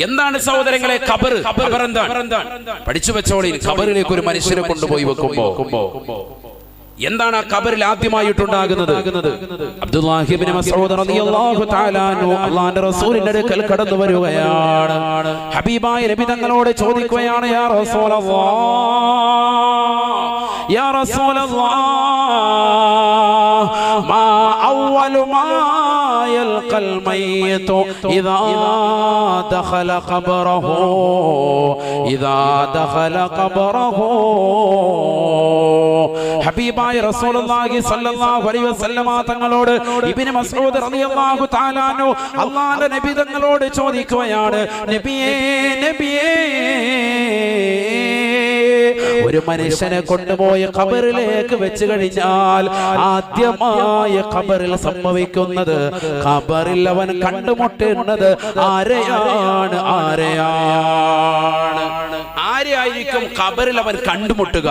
എന്താണ് സഹോദരങ്ങളെ ഖബർ? ഖബർ എന്താണ്? പഠിച്ചു വെച്ചോളി. ഖബറിലേക്ക് ഒരു മനുഷ്യനെ കൊണ്ടുപോയി വെക്കുമ്പോ എന്താണ് ആ ഖബറിൽ ആദ്യമായിട്ടുണ്ടാകുന്നത്? അബ്ദുല്ലാഹി ഇബ്നു മസ്ഊദ് റളിയല്ലാഹു തആല അൻഹു അല്ലാഹുവിന്റെ റസൂലിന്റെ അടുക്കൽ കടന്നു വരികയാണ്. ഹബീബായ നബി തങ്ങളോട് ചോദിക്കുകയാണ്, യാ റസൂലല്ലാഹ്, യാ റസൂലല്ലാഹ്, മാ അവ്വലു മാ യൽഖൽ മയ്യിതു ഇദാ ദഖല ഖബറഹു, ഇദാ ദഖല ഖബറഹു. ഹബീബായ റസൂലുള്ളാഹി സ്വല്ലല്ലാഹു അലൈഹി വസല്ലമ തങ്ങളോട് ഇബ്നു മസ്ഊദ് റളിയല്ലാഹു തആല അൻഹു അല്ലാഹുവിന്റെ നബി തങ്ങളോട് ചോദിക്കുകയാണ്, നബിയേ, നബിയേ, ഒരു മനുഷ്യനെ കൊണ്ടുപോയി ഖബറിലേക്ക് വെച്ച് കഴിഞ്ഞാൽ ആദ്യമായി ഖബറിൽ സംഭവിക്കുന്നത്, ഖബറിൽ അവൻ കണ്ടുമുട്ടുന്നത് ആരെയാണ്? ആരെയായിരിക്കും ഖബറിൽ അവൻ കണ്ടുമുട്ടുക?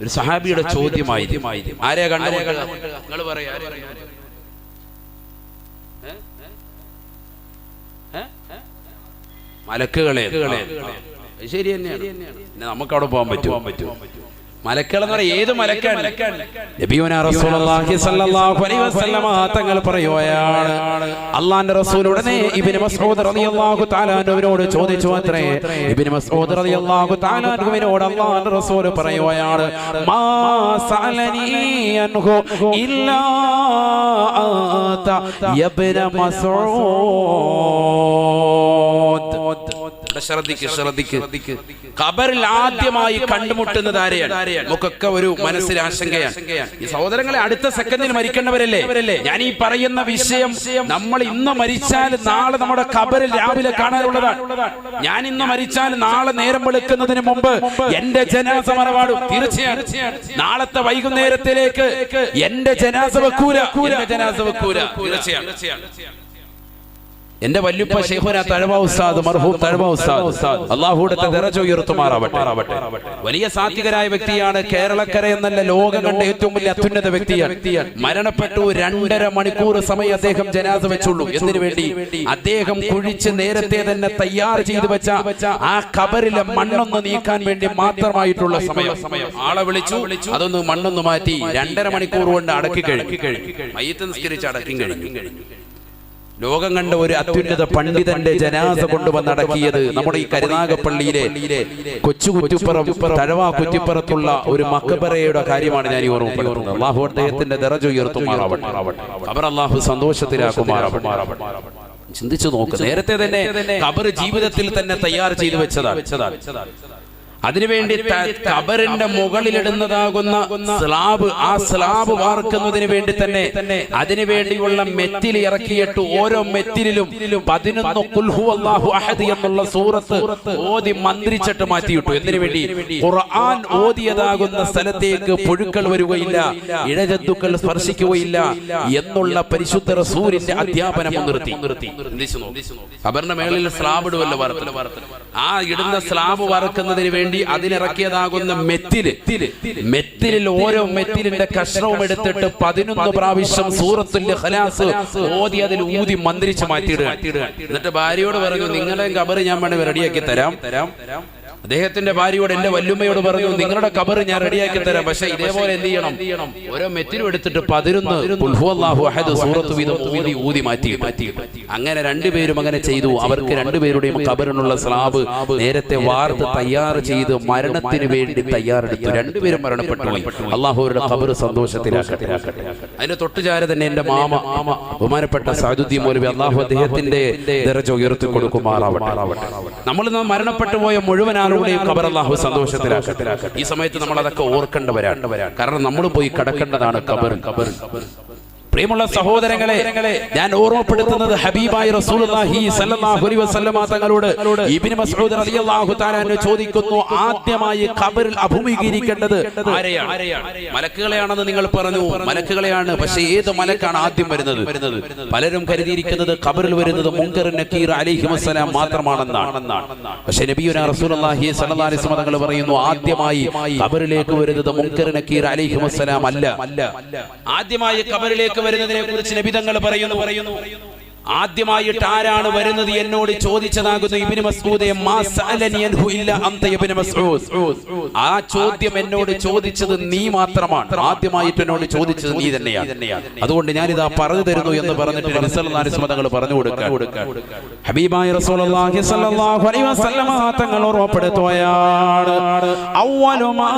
ഒരു സഹാബിയുടെ ചോദ്യമായി. ആരെയാ കണ്ടുമുട്ടുക? നിങ്ങൾ പറയാ. മലക്കുകളെ. ശരി തന്നെയാണ്. പിന്നെ നമുക്ക് അവിടെ പോകാൻ പറ്റുമോ? മലക്കുകൾ എന്ന് പറയാം. ഏത് മലക്കാണ്? നബിയുനാ റസൂലുള്ളാഹി സ്വല്ലല്ലാഹു അലൈഹി വസല്ലമ തങ്ങൾ പറയുകയാണ്, അല്ലാഹുവിന്റെ റസൂൽ ഉടനെ ഇബ്നു മസ്ഊദ് റളിയല്ലാഹു തആല അൻഹുവിനോട് ചോദിച്ചു അത്രേ. ഇബ്നു മസ്ഊദ് റളിയല്ലാഹു തആല അൻഹുവിനോട് അല്ലാഹുവിന്റെ റസൂൽ പറയുകയാണ്, മാ സഅലനി അൻഹു ഇല്ലാ അൻത ഇബ്നു മസ്ഊദ്. ശ്രദ്ധിക്ക്. ഖബറിൽ ആദ്യമായി കണ്ടുമുട്ടുന്നത് ആരെയാണ്? നമുക്കൊക്കെ ഒരു മനസ്സിൽ ആശങ്കയാണ്. ഈ സഹോദരങ്ങളെ, അടുത്ത സെക്കൻഡിൽ മരിക്കേണ്ടവരല്ലേ? ഞാൻ ഈ പറയുന്ന വിഷയം നമ്മൾ ഇന്ന് മരിച്ചാൽ നാളെ നമ്മുടെ ഖബറിൽ രാവിലെ കാണാനുള്ളതാണ്. ഞാൻ ഇന്ന് മരിച്ചാൽ നാളെ നേരം വെളുക്കുന്നതിന് മുമ്പ് എന്റെ ജനാസ മറവാടും. തീർച്ചയായും നാളത്തെ വൈകുന്നേരത്തിലേക്ക് എന്റെ ജനാസ വെക്കൂല. തീർച്ചയാണ്. എന്റെ വല്യുപ്പ ശൈഖുനാ തഴവ ഉസ്താദ്, മർഹൂം തഴവ ഉസ്താദ്, അല്ലാഹുവിന്റെ ദറജ ഉയർത്തുമാറാവട്ടെ. വലിയ സാത്വികരായ വ്യക്തിയാണ്. കേരളക്കര എന്നല്ല, ലോകം കണ്ട ഏറ്റവും വലിയ അത്യുന്നത വ്യക്തിയാണ്. മരണപ്പെട്ടു. 2.5 മണിക്കൂർ സമയം അദ്ദേഹം ജനാസ വെച്ചുള്ളൂ. എന്തിനു വേണ്ടി? അദ്ദേഹം കുഴിച്ച് നേരത്തെ തന്നെ തയ്യാർ ചെയ്തു വെച്ച ആ ഖബറിലെ മണ്ണൊന്ന് നീക്കാൻ വേണ്ടി മാത്രമായിട്ടുള്ള സമയം. ആളെ വിളിച്ചു, അതൊന്ന് മണ്ണൊന്ന് മാറ്റി 2.5 മണിക്കൂർ കൊണ്ട് അടക്കി കഴിഞ്ഞു. മയ്യിത്ത് നിസ്കരിച്ച് അടക്കി കഴിഞ്ഞു. ലോകം കണ്ട ഒരു അത്യുന്നത പണ്ഡിതന്റെ ജനാസ കൊണ്ടുവന്ന് അടക്കിയത് നമ്മുടെ ഈ കരുനാഗപ്പള്ളിയിലെ കൊച്ചു കുറ്റിപ്പുറം, തഴവ കുറ്റിപ്പുറത്തുള്ള ഒരു മഖബറയുടെ കാര്യമാണ് ഞാൻ ഈ ഓർമ്മപ്പെടുത്തുന്നത്. അല്ലാഹു അദ്ദേഹത്തിന്റെ ദറജ ഉയർത്തുമാറാവട്ടെ. ഖബർ അല്ലാഹു സന്തോഷത്തിലാക്കുമാറാവട്ടെ. ചിന്തിച്ചു നോക്ക്. നേരത്തെ തന്നെ ഖബർ ജീവിതത്തിൽ തന്നെ തയ്യാർ ചെയ്തു വെച്ചതാണ്. അതിനുവേണ്ടി ഖബറിന്റെ മുകളിലിടുന്നതാകുന്ന സ്ലാബ്, ആ സ്ലാബ് വാർക്കുന്നതിന് വേണ്ടി തന്നെ അതിനുവേണ്ടിയുള്ള മെറ്റിൽ ഇറക്കിയിട്ട് ഓരോ മെറ്റിലും 11 ഖുൽ ഹുവല്ലാഹു അഹദ് എന്നുള്ള സൂറത്ത് ഓതി മന്ത്രിച്ചിട്ട് മാറ്റിയിട്ടു. എന്തിനു വേണ്ടി? ഖുർആൻ ഓതിയതാകുന്ന സ്ഥലത്തേക്ക് പുഴുക്കൾ വരികയില്ല, ഇഴജന്തുക്കൾ സ്പർശിക്കുകയില്ല എന്നുള്ള പരിശുദ്ധ റസൂലിന്റെ അധ്യാപനം നിർത്തി. ഖബറിന്റെ മേളിൽ സ്ലാബ് ഇടുവല്ലോ, ആ ഇടുന്ന സ്ലാബ് വറക്കുന്നതിന് വേണ്ടി അതിനിറക്കിയതാകുന്ന മെറ്റിലിൽ ഓരോ മെറ്റിലിന്റെ കഷ്ണവും എടുത്തിട്ട് 11 പ്രാവശ്യം സൂറത്തുൽ ഇഖ്ലാസ് ഓതി അതിൽ ഊതി മന്ത്രിച്ച് മാറ്റിയിടുക. എന്നിട്ട് ഭാര്യയോട് പറഞ്ഞു, നിങ്ങളുടെ ഖബർ ഞാൻ വേണമെങ്കിൽ റെഡിയാക്കി തരാം. അദ്ദേഹത്തിന്റെ ഭാര്യയോട്, എന്റെ വല്ലുമ്മയോട് പറഞ്ഞു, നിങ്ങളുടെ ഖബർ ഞാൻ റെഡിയാക്കി തരാം, പക്ഷെ ഇതേപോലെ എന്ത് ചെയ്യണം? ഓരോ മെറ്റിലും എടുത്തിട്ട് 11 ഖുൽ ഹുവല്ലാഹു അഹദ് സൂറത്ത് വീതം ഊതി മാറ്റി. അങ്ങനെ രണ്ടുപേരും അങ്ങനെ ചെയ്തു. അവർക്ക് രണ്ടുപേരുടെയും ഖബറിനുള്ള സ്ലാബ് നേരത്തെ വാർത്ത് തയ്യാർ ചെയ്ത് മരണത്തിന് വേണ്ടി തയ്യാറെടുത്തു. രണ്ടുപേരും മരണപ്പെട്ടു. അല്ലാഹു അവരുടെ ഖബർ സന്തോഷത്തിലാക്കട്ടെ. അതിന്റെ തൊട്ടുചാരെ തന്നെ എന്റെ മാമ ബഹുമാനപ്പെട്ട സഅദുദ്ദീൻ മൗലവി, അല്ലാഹു അദ്ദേഹത്തിന്റെ ദറജ ഉയർത്തി കൊടുക്കുമാറാവട്ടെ. നമ്മൾ മരണപ്പെട്ടു പോയ മുഴുവൻ ഖബർ അല്ലാഹു സന്തോഷത്തിലാക്കട്ടെ. ഈ സമയത്ത് നമ്മൾ അതൊക്കെ ഓർക്കേണ്ടവരാണ്. കാരണം നമ്മൾ പോയി കടക്കേണ്ടതാണ് ഖബർ. പ്രിയമുള്ള സഹോദരങ്ങളെ, ഞാൻ ഓർമ്മപ്പെടുത്തുന്നത് ഹബീബായ റസൂലുള്ളാഹി സ്വല്ലല്ലാഹു അലൈഹി വസല്ലമ തങ്ങളോട് ഇബ്നു മസ്ഊദ് റളിയല്ലാഹു തആല അൻഹു ചോദിക്കുന്നു, ആദ്യമായി ഖബറിൽ അഭിമുഖീകരിക്കേണ്ടത് ആരെയാണ്? മലക്കുകളെയാണെന്ന് നിങ്ങൾ പറഞ്ഞു. മലക്കുകളെയാണ്. പക്ഷേ ഏത് മലക്കാണ് ആദ്യം വരുന്നത്? പലരും കരുതിയിരിക്കുന്നത് ഖബറിൽ വരുന്നത് മുൻകർ നക്കീർ അലൈഹിസ്സലാം മാത്രമാണെന്നാണ്. പക്ഷേ നബിയുനാ റസൂലുള്ളാഹി സ്വല്ലല്ലാഹു അലൈഹി വസല്ലം തങ്ങൾ പറയുന്നു, ആദ്യമായി ഖബറിലേക്ക് വരുന്നത് മുൻകർ നക്കീർ അലൈഹിസ്സലാം അല്ല. ആദ്യമായി ഖബറിലേക്ക് വരുന്നതിനെ കുറിച്ച് നബി തങ്ങൾ പറയുന്നു, ആദ്യമായിട്ട് ആരാണ് വരുന്നത് എന്നോട് ചോദിച്ചതാകുന്നു ഇബ്നു മസ്ഊദേ മാ സഅലനി അൻഹു ഇല്ലാ അൻത ഇബ്നു മസ്ഊദ്. ആ ചോദ്യം എന്നോട് ചോദിച്ചത് നീ മാത്രമാണ്. ആദ്യമായിട്ട് എന്നോട് ചോദിച്ചത് നീ തന്നെയാണ്. അതുകൊണ്ട് ഞാനിതാ പറഞ്ഞു തരുന്നു എന്ന് പറഞ്ഞിട്ട് നബി സല്ലല്ലാഹു അലൈഹി വസല്ലം തങ്ങൾ പറഞ്ഞു കൊടുക്കുക. ഹബീബായ റസൂലുള്ളാഹി സ്വല്ലല്ലാഹു അലൈഹി വസല്ലം തങ്ങൾ ഓർമ്മപ്പെടുത്തുകയാണ് അവ്വലു മാ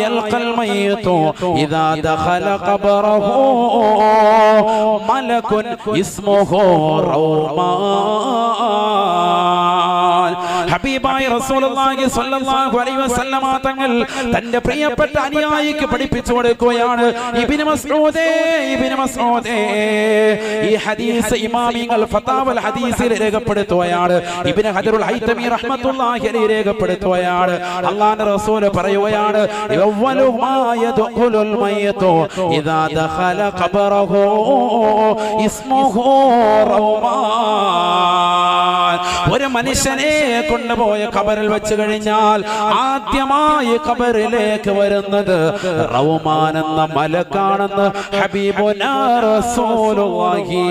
യൽഖൽ മയ്യിതു ഇദാ ദഖല ഖബറഹു മലകുൻ ഇസ്മുഹു റൗമാൻ. ഹബീബായ റസൂലുള്ളാഹി സ്വല്ലല്ലാഹു അലൈഹി വസല്ലം തങ്ങൾ തന്റെ പ്രിയപ്പെട്ട അനുയായിക്ക് പഠിപ്പിച്ചു കൊടുക്കുകയാണ് ഇബ്നു മസ്ഊദേ ഇബ്നു മസ്ഊദേ. ഈ ഹദീസ് ഇമാമിങ്ങൾ ഫതാവൽ ഹദീസിൽ രേഖപ്പെടുത്തുകയാണ്. ഇബ്നു ഹജറുൽ ഹൈതമി റഹ്മത്തുള്ളാഹി അലൈഹി രേഖപ്പെടുത്തുകയാണ്. അല്ലാഹുവിന്റെ റസൂൽ പറയുകയാണ് അവ്വലു മാ യദ്ഖുലുൽ മയ്യിതു ഇദാ ദഖല ഖബറഹു ഇസ്മുഹു റൗമാൻ. ഒരു മനുഷ്യനെ കൊണ്ടുപോയ ഖബറിൽ വെച്ച് കഴിഞ്ഞാൽ ആദ്യമായി ഖബറിലേക്ക് വരുന്നത് റൗമാൻ എന്ന മലക്കാണെന്ന് ഹബീബുനാ റസൂലുള്ളാഹി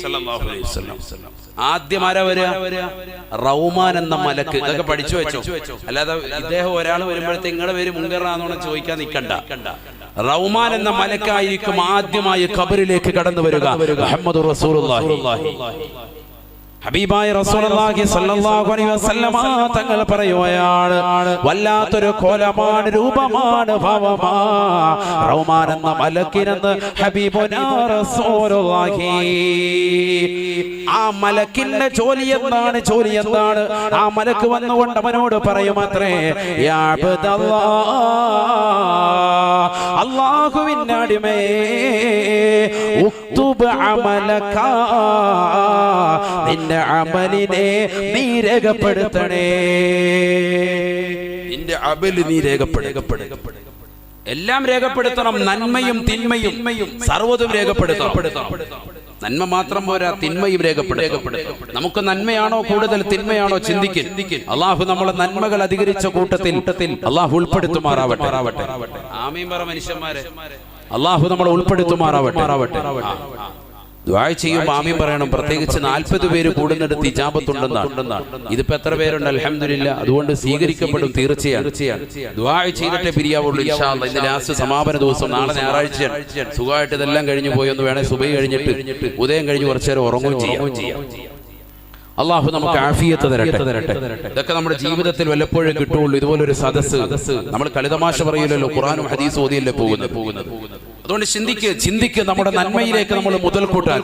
സ്വല്ലല്ലാഹു അലൈഹി വസല്ലം. ആദ്യം ആരാ വരിക? റൗമാൻ എന്ന മലക്ക്. ഇതൊക്കെ പഠിച്ചു വെച്ചോ. അല്ലാതെ ഇദ്ദേഹം ഒരാൾ വരുമ്പോഴത്തേക്ക് നിങ്ങളുടെ പേര് മുൻകറാന്നോണം ചോദിക്കാൻ നിൽക്കണ്ട. റൗമാൻ എന്ന മലക്കായിരിക്കും ആദ്യമായി ഖബറിലേക്ക് കടന്നു വരിക. മുഹമ്മദുർ റസൂലുള്ളാഹി. ഹബീബായ റസൂലുള്ളാഹി സ്വല്ലല്ലാഹു അലൈഹി വസല്ലം തങ്ങൾ പറയുകയാണ് വല്ലാത്തൊരു കോലമാണ്, രൂപമാണ്, ഭാവമാ റൗമാൻ എന്ന മലക്കിനെന്ന് ഹബീബുനാ റസൂലുള്ളാഹി. ആ മലക്കിന്റെ ജോലി എന്താണ്? ജോലി എന്താണ്? ആ മലക്ക് വന്നുകൊണ്ട് അവനോട് പറയുമത്രേ യാ അബ്ദല്ലാഹ്, അല്ലാഹുവിന്റെ അടിമയെ ഉക്തുബ് അമലക, നിന്റെ അമലിനെ നീ രേഖപ്പെടുത്തണേ. നിന്റെ അമല് നീ രേഖപ്പെടുത്തണം. എല്ലാം രേഖപ്പെടുത്തണം. നന്മയും തിന്മയും സർവ്വതും രേഖപ്പെടുത്തണം. നന്മ മാത്രം പോരാ, തിന്മയും രേഖപ്പെടുത്തണം. നമുക്ക് നന്മയാണോ കൂടുതൽ തിന്മയാണോ ചിന്തിക്കും. അള്ളാഹു നമ്മളെ നന്മകൾ അധികരിച്ച കൂട്ടത്തിൽ അള്ളാഹു ഉൾപ്പെടുത്തുമാറാവട്ടെ. ആമീൻ പറ മനുഷ്യന്മാരെ. അള്ളാഹു നമ്മളെ ഉൾപ്പെടുത്തുമാറാവട്ടെ. ദുആ ചെയ്യുമ്പോൾ ആമീൻ പറയണം. പ്രത്യേകിച്ച് 40 പേര് കൂടുന്നിടത്ത് ഇജാബത്തുണ്ടെന്നാണ്. ഇതിപ്പോ എത്ര പേരുണ്ട്? അൽഹംദുലില്ലാ. അതുകൊണ്ട് സ്വീകരിക്കപ്പെടും തീർച്ചയാണ്. ദുആ ചെയ്തിട്ടേ പിരിയാവുള്ളൂ ഇൻഷാ അല്ലാഹ്. ഇന്ന് ലാസ്റ്റ് സമാപന ദിവസം, നാളെ ഞായറാഴ്ചയാണ്. സുഖമായിട്ട് ഇതെല്ലാം കഴിഞ്ഞു പോയി ഒന്ന് വേണേ സുബഹി കഴിഞ്ഞിട്ട് ഉദയം കഴിഞ്ഞ് കുറച്ചു നേരം ഉറങ്ങുകയും ചെയ്യാം. അള്ളാഹു നമുക്ക് ആഫിയത്ത് തരട്ടെ. ഇതൊക്കെ നമ്മുടെ ജീവിതത്തിൽ വല്ലപ്പോഴും കിട്ടുള്ളൂ. ഇതുപോലൊരു സദസ്സ്. നമ്മൾ കളിതമാശ പറയില്ലല്ലോ, ഖുർആനും ഹദീസും ഓതിയല്ലേ പോകുന്നത്. അതുകൊണ്ട് ചിന്തിക്ക് നമ്മുടെ നന്മയിലേക്ക് നമ്മൾ മുതൽ കൂട്ടാൻ.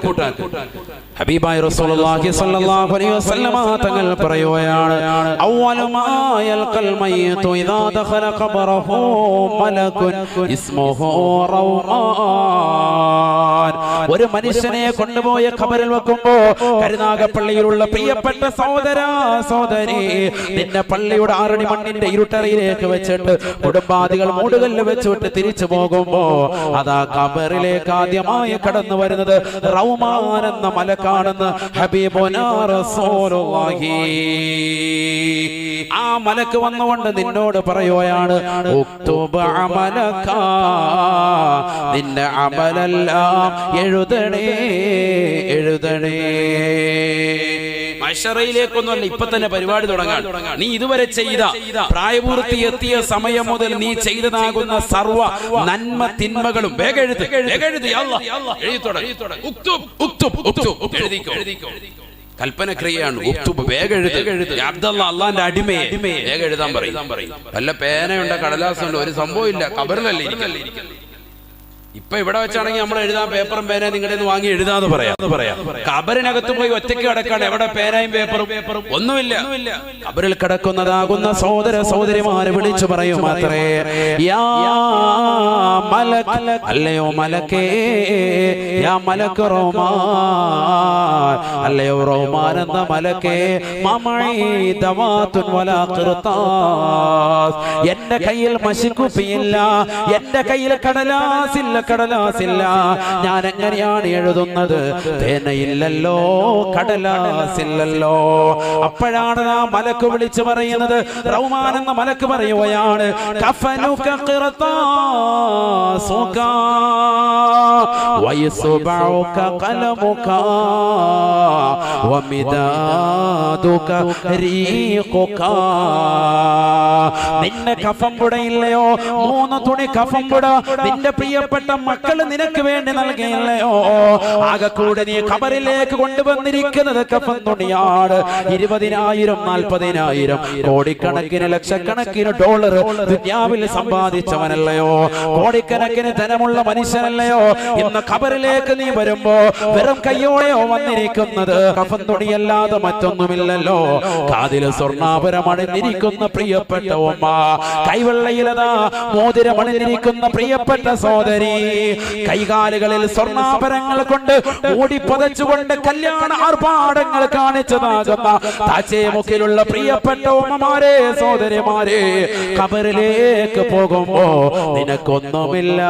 ഹബീബായ റസൂലുള്ളാഹി സ്വല്ലല്ലാഹു അലൈഹി വസല്ലം തങ്ങൾ പറയുകയാണ് അവ്വലു മാ യൽഖൽ മയ്യിതു ഇദാ ദഖല ഖബറഹു മലകുൻ ഇസ്മുഹു റൗമാൻ. ഒരു മനുഷ്യനെ കൊണ്ടുപോയ ഖബറിൽ വെക്കുമ്പോ കരുനാഗപ്പള്ളിയിലുള്ള പ്രിയപ്പെട്ട സഹോദരാ സഹോദരി, നിന്നെ പള്ളിയുടെ 6 അടി മണ്ണിന്റെ ഇരുട്ടറയിലേക്ക് വെച്ചിട്ട് കുടുംബാദികൾ മൂടുകല്ല് വെച്ചിട്ട് തിരിച്ചു പോകുമ്പോ അതാ ഖബറിലേക്ക് ആദ്യമായി കടന്നു വരുന്നത് റൗമാൻ എന്ന മലക്കാണെന്ന് ഹബീബുനാ റസൂലുള്ളാഹി. ആ മലക്ക് വന്നുകൊണ്ട് നിന്നോട് പറയുകയാണ് ഉക്തുബ് അമലക, നിന്റെ അമലെല്ലാം എഴുതണേ. മഹ്ശറയിലേക്കൊന്നുമല്ല, ഇപ്പൊ തന്നെ പരിപാടി തുടങ്ങാൻ. നീ ഇതുവരെ ചെയ്ത പ്രായപൂർത്തി എത്തിയ സമയം മുതൽ നീ ചെയ്തതാകുന്ന സർവ്വ നന്മ തിന്മകളും വേഗം എഴുതി കൽപ്പന ക്രിയയാണ്. വേഗം അബ്ദുല്ലാഹ് അള്ളാന്റെ അടിമയെ വേഗം എഴുതാൻ പറയും. വല്ല പേനയുണ്ട്, കടലാസുണ്ട്, ഒരു സംഭവം ഇല്ല. ഖബറിലല്ലേ ഇരിക്കല്ലേ. ഇപ്പൊ ഇവിടെ വെച്ചാണെങ്കിൽ നമ്മൾ എഴുതാൻ പേപ്പറും പേനയും നിങ്ങളുടെ വാങ്ങി എഴുതാന്ന് പറയാം. ഖബറിനകത്ത് പോയി ഒറ്റയ്ക്ക് കിടക്കാണ്. എവിടെ പേനയും പേപ്പറും ഒന്നുമില്ല. ഖബറിൽ കിടക്കുന്നതാകുന്ന സഹോദര സഹോദരിമാരെ വിളിച്ചു പറയും മാത്രേ യാ മലക്, അല്ലയോ മലക്കേ, യാ മലക് റൗമാൻ, അല്ലയോ റൗമാൻ എന്ന മലക്കേ, മമഈ ദവാതുൻ വലാ ഖിർതാസ്, എന്റെ കയ്യിൽ മഷിക്കുപ്പിയില്ല, എന്റെ കയ്യിൽ കടലാസില്ല, കടലാസില്ല. ഞാൻ എങ്ങനെയാണ് എഴുതുന്നത്? പേനയില്ലല്ലോ, കടലാസില്ലല്ലോ. അപ്പോഴാണ് ആ മലക്ക് വിളിച്ചു പറയുന്നത്, റഹ്മാൻ എന്ന മലക്ക് പറയുകയാണ്, കഫനുക ഖിർതാസുക വയസ്ബഉക ഖലമുക വമിദാദുക റീഖുക. നിന്റെ കഫംപുടയില്ലയോ? 3 തുണി കഫംപുട നിന്റെ പ്രിയപ്പെട്ട മക്കൾ നിനക്ക് വേണ്ടി നൽകിയില്ലയോ? ആകെ കൂടെ നീ ഖബറിലേക്ക് കൊണ്ടുവന്നിരിക്കുന്നത് കഫൻ തുണിയാണ്. 20,000 40,000 കോടിക്കണക്കിന് ലക്ഷക്കണക്കിന് ഡോളർ ദുനിയാവിൽ സമ്പാദിച്ചവനല്ലയോ? കോടിക്കണക്കിന് ധനമുള്ള മനുഷ്യനല്ലയോ? ഇന്ന് ഖബറിലേക്ക് നീ വരുമ്പോ വെറും കയ്യോടെയോ വന്നിരിക്കുന്നത്? കഫൻ തുണിയല്ലാതെ മറ്റൊന്നുമില്ലല്ലോ. കാതിൽ സ്വർണ്ണാഭരണമണിഞ്ഞിരിക്കുന്ന പ്രിയപ്പെട്ട ഉമ്മ, കൈവെള്ളയിലതാ മോതിരമണിഞ്ഞിരിക്കുന്ന പ്രിയപ്പെട്ട സഹോദരി, കൈകാലുകളിൽ സ്വർണ്ണാഭരണങ്ങൾ കൊണ്ട് മൂടിപ്പതച്ചുകൊണ്ട് കല്യാണ ആർഭാടങ്ങൾ കാണിച്ചതാകുന്ന താച്ചേമുക്കിലുള്ള പ്രിയപ്പെട്ട ഉമ്മമാരെ, സഹോദരിമാരെ, ഖബറിലേക്ക് പോകുമ്പോ നിനക്കൊന്നുമില്ല,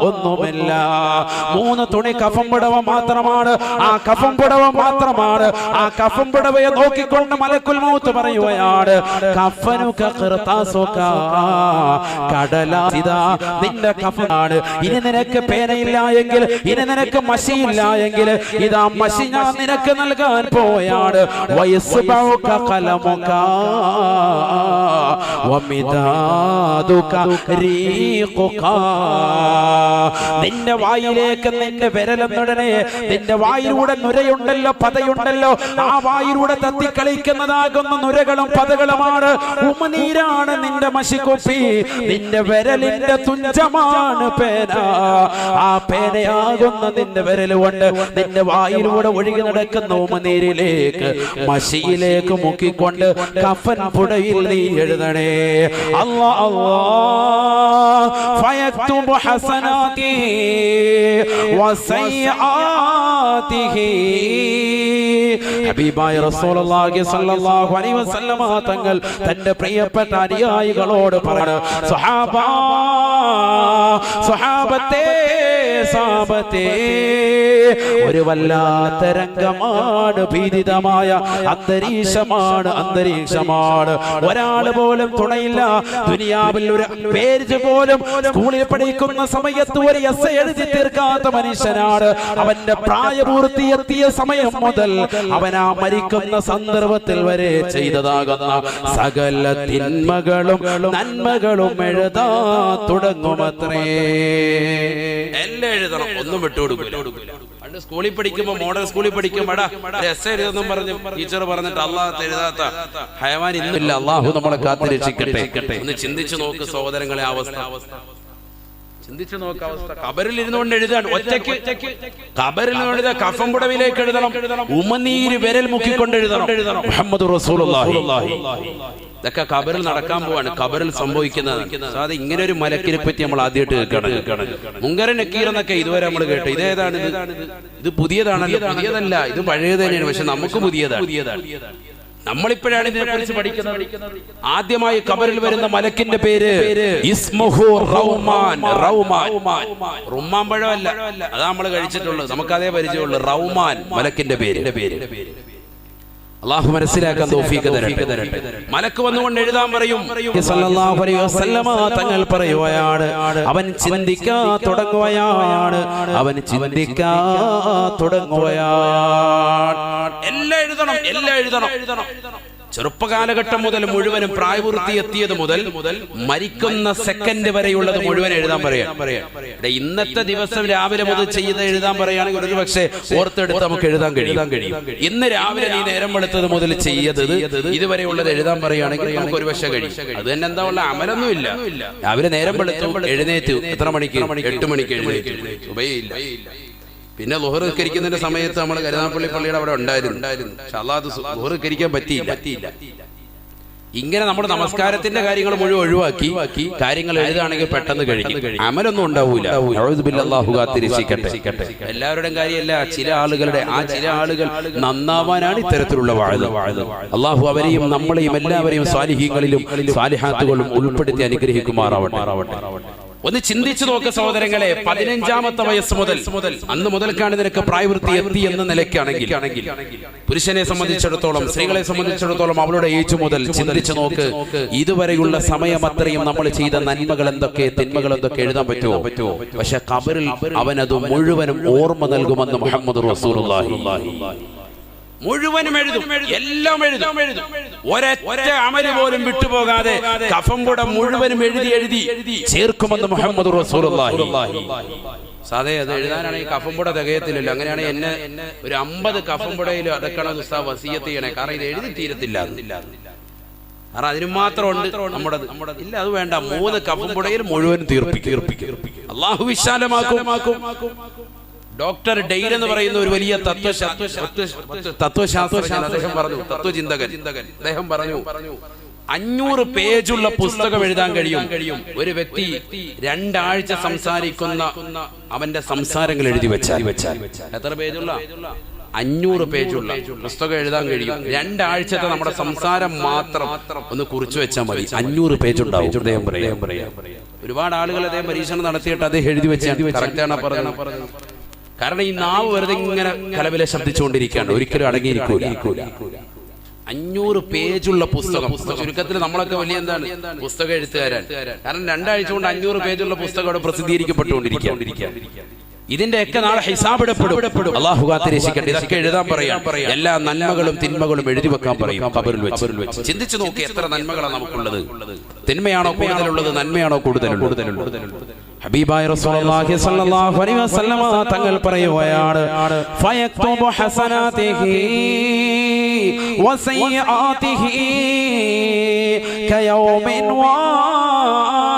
ഒന്നുമില്ല. 3 തുണി കഫം പുടവ മാത്രമാണ്. ആ കഫം പുടവ മാത്രമാണ്. ആ കഫം പുടവയെ നോക്കിക്കൊണ്ട് മലക്കുൽ മൗത്ത് പറയുകയാണ്, കഫനുക ഖിർതാസുക, കടലാസിദാ നിന്റെ കഫനാണ്. ഇനി നിനക്ക് പേനയില്ല എങ്കിൽ, ഇനി നിനക്ക് മഷിയില്ല എങ്കിൽ, ഇതാ മഷി ഞാൻ നിനക്ക് നൽകാൻ പോയാണ്. വയസ്ബഉക ഖലമുക വമിദാദുക റീഖുക. നിന്റെ വായിലേക്ക് നിന്റെ വിരലെന്നുടനെ നിന്റെ വായിലൂടെ നുരയുണ്ടല്ലോ, പതയുണ്ടല്ലോ, ആ വായിലൂടെ തത്തിക്കളിക്കുന്നതാകുന്ന നുരകളും പതകളുമാണ്. ഉമനീരാണ് നിന്റെ മഷിക്കുപ്പി. നിന്റെ വിരലിന്റെ തുഞ്ചമാണ് പേന. ആ പേനയാകുന്ന നിന്റെ വിരൽ കൊണ്ട് നിന്റെ വായിലൂടെ ഒഴുകി നടക്കുന്ന ഉമനീരിലേക്ക്, മഷിയിലേക്ക് മുക്കിക്കൊണ്ട് കഫൻ പുടയിൽ നീ എഴുതണേ. അല്ലാ അല്ലാ ഫയക്തുബു ഹസനാതി വസയ്യാതിഹി. ഹബീബായ റസൂലുള്ളാഹി സ്വല്ലല്ലാഹു അലൈഹി വസല്ലമ തങ്ങൾ തന്റെ പ്രിയപ്പെട്ട അനുയായികളോട് പറഞ്ഞു, സ്വഹാബത്തെ, സാബത്തെ, ഒരു വല്ലാത്ത രംഗമാണ്, ഭീതിതമായ അന്തരീക്ഷമാണ്. ഒരാൾ പോലും തുണയില്ല. ദുനിയാവിൽ ഒരു പേര് പോലും സ്കൂളിൽ പഠിക്കുന്ന സമയത്ത് ഒരു എസ്സേ എഴുതി തീർക്കാത്ത മനുഷ്യനാണ്. അവന്റെ പ്രായപൂർത്തിയെത്തിയ സമയം മുതൽ അവൻ ആ മരിക്കുന്ന സന്ദർഭത്തിൽ വരെ ചെയ്തതാകുന്ന സകല തിന്മകളും നന്മകളും എഴുതാ തുടങ്ങുമത്രേ. എല്ലാം എഴുതണം, ഒന്നും വിട്ടുകൊടുക്കില്ല. പണ്ട് സ്കൂളിൽ പഠിക്കുമ്പോ, മോഡൽ സ്കൂളിൽ പഠിക്കുമ്പോ എസ്സേ എഴുതെന്നും പറഞ്ഞു ടീച്ചർ പറഞ്ഞിട്ട് അള്ളാഹ് എഴുതാത്ത ഹയവാൻ ഇന്നില്ല. അള്ളാഹു നമ്മളെ കാത്തിരക്ഷിക്കട്ടെ. ഒന്ന് ചിന്തിച്ചു നോക്ക് സഹോദരങ്ങളെ, അവസ്ഥ ചിന്തിച്ചു നോക്ക് അവസ്ഥ. ഖബറിൽ ഇരുന്നുകൊണ്ട് എഴുതാൻ ഒറ്റയ്ക്ക്, ഖബറിൽ നിന്ന് കഫം പുടവിലേക്ക് എഴുതണം, ഉമനീര് വിരൽ മുക്കിക്കൊണ്ട് എഴുതണം മുഹമ്മദ് റസൂലുള്ളാഹി. ഇതൊക്കെ ഖബറിൽ നടക്കാൻ പോവാണ്, ഖബറിൽ സംഭവിക്കുന്നത്. അത് ഇങ്ങനെ ഒരു മലക്കിനെ പറ്റി നമ്മൾ ആദ്യമായിട്ട് കേൾക്കണം. മുങ്കര നക്കീർ എന്നൊക്കെ ഇതുവരെ നമ്മൾ കേട്ടു. ഇതേതാണ്? ഇത് പുതിയതാണല്ലോ? പുതിയതല്ല, ഇത് പഴയത് തന്നെയാണ്. പക്ഷെ നമുക്ക് പുതിയതാണ്. നമ്മളിപ്പോഴാണ് ഇതിനെ കുറിച്ച് പഠിക്കുന്നത്. ആദ്യമായി ഖബറിൽ വരുന്ന മലക്കിന്റെ പേര് ഇസ്മുഹു റൗമാൻ. റുമ്മാൻ പഴമല്ല, അതാ നമ്മൾ കഴിച്ചിട്ടുള്ളത്, നമുക്കതേ പരിചയമുള്ളൂ. റൗമാൻ മലക്കിന്റെ പേര്. അല്ലാഹു മനസ്സിലാക്കാൻ തൗഫീഖ് തരട്ടെ. മലക്ക് വന്നുകൊണ്ട് എഴുതാൻ പറയും. സല്ലല്ലാഹു അലൈഹി വസല്ലമ തങ്ങൾ പറയുകയാണ്, അവൻ ചിന്തിക്കാൻ തുടങ്ങുകയാണ്. എല്ലാം എഴുതണം. ചെറുപ്പകാലഘട്ടം മുതൽ മുഴുവനും, പ്രായപൂർത്തി എത്തിയത് മുതൽ മരിക്കുന്ന സെക്കൻഡ് വരെയുള്ളത് മുഴുവൻ എഴുതാൻ പറയാം. ഇന്നത്തെ ദിവസം രാവിലെ മുതൽ ചെയ്ത് എഴുതാൻ പറയുകയാണെങ്കിൽ ഒരു പക്ഷേ ഓർത്തെടുത്ത് നമുക്ക് എഴുതാൻ കഴിയും. ഇന്ന് രാവിലെ നീ നേരം വെളുത്തത് മുതൽ ചെയ്തത് ഇതുവരെയുള്ളത് എഴുതാൻ പറയുകയാണെങ്കിൽ നമുക്ക് ഒരു പക്ഷേ കഴിയും. അത് തന്നെ എന്താ ഉള്ള അമലൊന്നും ഇല്ല. രാവിലെ നേരം വെളുത്തു, എഴുന്നേറ്റ് എത്ര മണിക്ക്? 8 മണിക്ക് എഴുന്നേറ്റ്. സുബഹിയില്ല. പിന്നെ ളുഹർ നിസ്കരിക്കുന്നതിന്റെ സമയത്ത് നമ്മൾ കരുനാഗപ്പള്ളി പള്ളിയുടെ അവിടെ ഉണ്ടായിരുന്നു. പക്ഷെ അല്ലാതെ ളുഹർ നിസ്കരിക്കാൻ പറ്റിയില്ല. ഇങ്ങനെ നമ്മുടെ നമസ്കാരത്തിന്റെ കാര്യങ്ങൾ മുഴുവൻ ഒഴിവാക്കി കാര്യങ്ങൾ എഴുതാണെങ്കിൽ പെട്ടെന്ന് കഴിയും. അമലൊന്നും ഉണ്ടാവൂല. അല്ലാഹു കാത്തിരക്ഷിക്കട്ടെ. എല്ലാവരുടെയും കാര്യമല്ല, ചില ആളുകൾ നന്നാവാനാണ് ഇത്തരത്തിലുള്ള വാഴ്. അല്ലാഹു അവരെയും നമ്മളെയും എല്ലാവരെയും സ്വാലിഹീങ്ങളിലും സ്വാലിഹാത്തുകളും ഉൾപ്പെടുത്തി അനുഗ്രഹിക്കുമാറാവട്ടെ. ഒന്ന് ചിന്തിച്ചു നോക്ക് സഹോദരങ്ങളെ, 15ാമത്തെ വയസ്സ് മുതൽ അന്ന് മുതൽക്കാണ് നിനക്ക് പ്രായവൃത്തി എത്തി എന്ന നിലയ്ക്കാണെങ്കിൽ പുരുഷനെ സംബന്ധിച്ചിടത്തോളം, സ്ത്രീകളെ സംബന്ധിച്ചിടത്തോളം അവളുടെ ഏജ് മുതൽ ചിന്തിച്ചു നോക്ക്. ഇതുവരെയുള്ള സമയം അത്രയും നമ്മൾ ചെയ്ത നന്മകൾ എന്തൊക്കെ, തിന്മകൾ എന്തൊക്കെ എഴുതാൻ പറ്റുമോ? പക്ഷെ ഖബറിൽ അവനത് മുഴുവനും ഓർമ്മ നൽകുമെന്ന് മുഹമ്മദ് റസൂലുള്ളാഹി മുഴുവനും എഴുതും, എല്ലാം എഴുതും. ഒരൊറ്റ അമല് പോലും വിട്ടുപോകാതെ കഫംപുട മുഴുവനും എഴുതി ചേർക്കുമെന്ന് മുഹമ്മദ് റസൂലുള്ളാഹി. സാധേ അത് എഴുതാനാണെങ്കിൽ കഫംപുട തികയത്തില്ലല്ലോ. അങ്ങനെയാണെങ്കിൽ എന്നെ ഒരു 50 കഫംപുടയിൽ അടക്കണം ഉസ്താദ് വസിയത്ത് ചെയ്യണേ, കാരണം ഇത് എഴുതി തീരത്തില്ല. കാരണം അതിന് മാത്രം ഉണ്ട് നമ്മുടെ ഇല്ല, അത് വേണ്ട. 3 കഫംപുടയിൽ മുഴുവൻ തീർപ്പിക്കും. അള്ളാഹു വിശാലമാക്കും. ഡോക്ടർ ഡെയ്ൽ എന്ന് പറയുന്ന ഒരു വലിയ തത്വശാസ്ത്രജ്ഞൻ, അദ്ദേഹം പറഞ്ഞു, തത്വചിന്തകൻ, അദ്ദേഹം പറഞ്ഞു 500 പേജുള്ള പുസ്തകം എഴുതാൻ കഴിയും ഒരു വ്യക്തി 2 ആഴ്ച സംസാരിക്കുന്ന അവന്റെ സംസാരങ്ങൾ എഴുതി വെച്ചാൽ. എത്ര പേജുള്ള? 500 പേജുള്ള പുസ്തകം എഴുതാൻ കഴിയും. 2 ആഴ്ചത്തെ നമ്മുടെ സംസാരം മാത്രം ഒന്ന് കുറിച്ചു വെച്ചാൽ മതി, 500 പേജുണ്ടാവും. അദ്ദേഹം പറയാം ഒരുപാട് ആളുകൾ അദ്ദേഹം പരീക്ഷണം നടത്തിയിട്ട് അദ്ദേഹം എഴുതി വെച്ചാൽ കറക്റ്റാണ് പറഞ്ഞത്. കാരണം ഈ നാവ് വെറുതെ ഇങ്ങനെ കലവിലെ ശബ്ദിച്ചുകൊണ്ടിരിക്കുകയാണ്, ഒരിക്കലും അടങ്ങിയിരിക്കൂല. 500 പേജുള്ള പുസ്തകം. ചുരുക്കത്തിൽ നമ്മളൊക്കെ വലിയ എന്താണ് പുസ്തകം എഴുത്തുകാരൻ. കാരണം 2 ആഴ്ച കൊണ്ട് 500 പേജുള്ള പുസ്തകം അവിടെ പ്രസിദ്ധീകരിക്കപ്പെട്ടുകൊണ്ടിരിക്കുകയാണ്. ഇതിന്റെയൊക്കെ നാളെ ഹിസാബിടപ്പെടും. അല്ലാഹു കാത്തിരക്ഷിക്കട്ടെ. ഇതൊക്കെ എഴുതാൻ പറയാം, എല്ലാ നന്മകളും തിന്മകളും എഴുതി വെക്കാൻ പറയും ഖബറിൽ വെച്ച്. ചിന്തിച്ചു നോക്കി, എത്ര നന്മകളാണ് നമുക്കുള്ളത്. തിന്മയാണോ കൂടുതലുള്ളത്, നന്മയാണോ കൂടുതലുള്ളത്? ഹബീബായ റസൂലുള്ളാഹി സ്വല്ലല്ലാഹു അലൈഹി വസല്ലമ തങ്ങൾ പറയുകയാണ്, ഫയക്തുബു ഹസനാതിഹി വസയ്യാതിഹി കയൗമിൻ വാഹിദ്.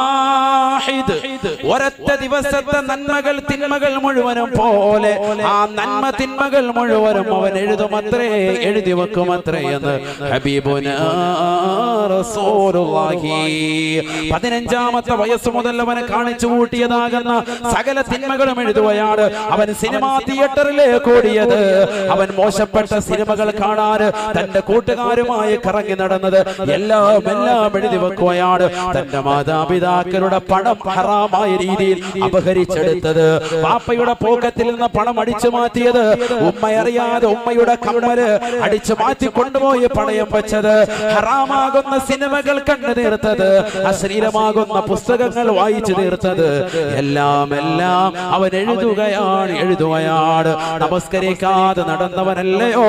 ഒരൊറ്റ ദിവസത്തെ നന്മകൾ തിന്മകൾ മുഴുവനും പോലെ ആ നന്മ തിന്മകൾ മുഴുവനും അവൻ എഴുതി വെക്കുമത്രേ എന്ന് ഹബീബുനാ റസൂലുള്ളാഹി. 15ാമത്തെ വയസ്സ് മുതൽ അവനെ കാണിച്ചു കൂട്ടിയതാകുന്ന സകല തിന്മകളും എഴുതുകയാണ്. അവൻ സിനിമാ തിയേറ്ററിലേക്ക് ഓടിയത്, അവൻ മോശപ്പെട്ട സിനിമകൾ കാണാൻ തന്റെ കൂട്ടുകാരുമായി കറങ്ങി നടന്നത് എല്ലാം എഴുതി വെക്കുകയാണ്. തന്റെ മാതാപിതാക്കളുടെ പണം ഹറാമായ രീതിയിൽ അപഹരിച്ചെടുത്തത്, പാപ്പയുടെ പോക്കറ്റിൽ നിന്ന് പണം അടിച്ചു മാറ്റിയത്, ഉമ്മയറിയാതെ ഉമ്മയുടെ കമ്മല് അടിച്ചു മാറ്റി കൊണ്ടുപോയി പണയം വെച്ചത്, ഹറാമാകുന്ന സിനിമകൾ കണ്ടു തീർത്തത്, അശ്ലീലമാകുന്ന പുസ്തകങ്ങൾ വായിച്ചു തീർത്തത്, എല്ലാം അവൻ എഴുതുകയാണ്. നമസ്കരിക്കാതെ നടന്നവനല്ലയോ,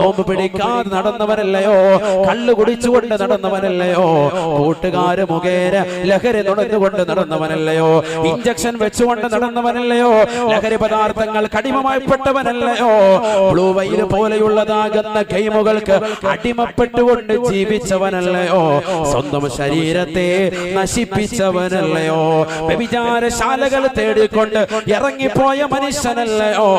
നോമ്പ് പിടിക്കാതെ നടന്നവനല്ലയോ, കള്ളു കുടിച്ചുകൊണ്ട് നടന്നവനല്ലയോ, കൂട്ടുകാര് മുഖേന ലഹരി നുണഞ്ഞുകൊണ്ട് നടന്നവനല്ലയോ, ഇഞ്ചക്ഷൻ വെച്ചുകൊണ്ട് നടന്നവനല്ലയോ, ലഹരി പദാർത്ഥങ്ങൾ അടിമമായിപ്പെട്ടവനല്ലയോ, ബ്ലൂ വൈൽ പോലെയുള്ളതാകുന്ന ഗെയിമുകൾക്ക് അടിമപ്പെട്ടുകൊണ്ട് ജീവിച്ചവനല്ലയോ, സ്വന്തം ശരീരത്തെ നശിപ്പിച്ചവനല്ലയോ, വ്യഭിചാരശാലകൾ തേടിക്കൊണ്ട് ഇറങ്ങിപ്പോയ മനുഷ്യനല്ലയോ,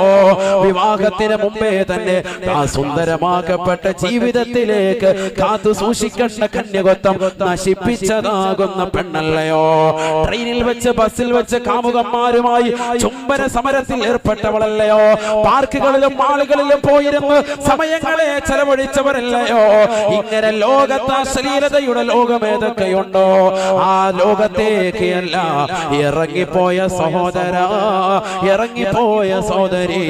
വിവാഹത്തിന് മുമ്പേ തന്നെ ആ സുന്ദരമാക്കപ്പെട്ട ജീവിതത്തിലേക്ക് കാത്തു സൂക്ഷിക്കേണ്ട കന്യകത്വം നശിപ്പിച്ചതാകുന്ന പെണ്ണല്ലയോ, ട്രെയിനിൽ വെച്ച് ബസ്സിൽ വെച്ച് കാമുകന്മാരുമായി ചുംബന സമരത്തിൽ ഏർപ്പെട്ടവളല്ലയോ, പാർക്കുകളിലും മാളുകളിലും പോയിരുന്ന് സമയങ്ങളെ ചെലവഴിച്ചവരല്ലയോ. ഇങ്ങനെ ലോകത്ത് അശ്ലീലതയുടെ ലോകം ഏതൊക്കെയുണ്ടോ ആ ലോകത്തേക്കല്ല ഇറങ്ങിപ്പോയ സഹോദര, ഇറങ്ങിപ്പോയ സഹോദരി.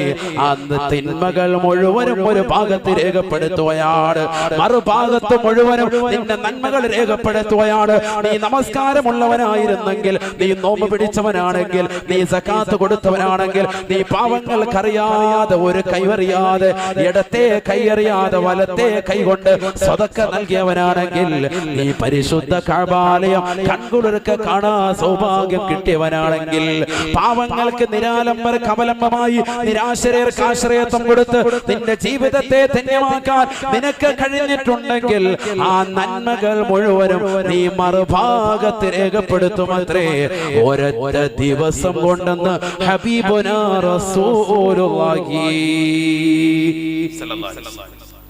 അന്ന് തിന്മകൾ മുഴുവനും ഒരു ഭാഗത്ത് രേഖപ്പെടുത്തുകയാണ്, മറുഭാഗത്ത് മുഴുവനും നിന്റെ നന്മകൾ രേഖപ്പെടുത്തുകയാണ്. നീ നമസ്കാരമുള്ളവനായിരുന്നെങ്കിൽ, നീ നോമ്പ് പിടിച്ചവനാണെങ്കിൽ, നീ സകാത്ത് കൊടുത്തവനാണെങ്കിൽ, നീ പാവങ്ങൾക്കറിയാതെ ഒരു കൈവറിയാതെ ഇടത്തെ കൈയറിയാതെ വലത്തെ കൈകൊണ്ട് സ്വതക്ക നൽകിയവനാണെങ്കിൽ, നീ പരിശുദ്ധ കഅബാലയം കൺകുളിർക്ക് കാണാൻ സൗഭാഗ്യം കിട്ടിയവനാണെങ്കിൽ, പാവങ്ങൾക്ക് നിരാലംബർക്ക് അവലംബമായി നിരാശ്രയർക്ക് ആശ്രയത്വം കൊടുത്ത് നിന്റെ ജീവിതത്തെ ധന്യമാക്കാൻ നിനക്ക് കഴിഞ്ഞിട്ടുണ്ടെങ്കിൽ, ആ നന്മകൾ മുഴുവനും നീ മറുഭാഗത്ത് രേഖപ്പെടുത്തുമത്രേ ഒരൊറ്റ ദിവസം കൊണ്ടെന്ന് ഹബീബുനാ റസൂലുള്ളാഹി.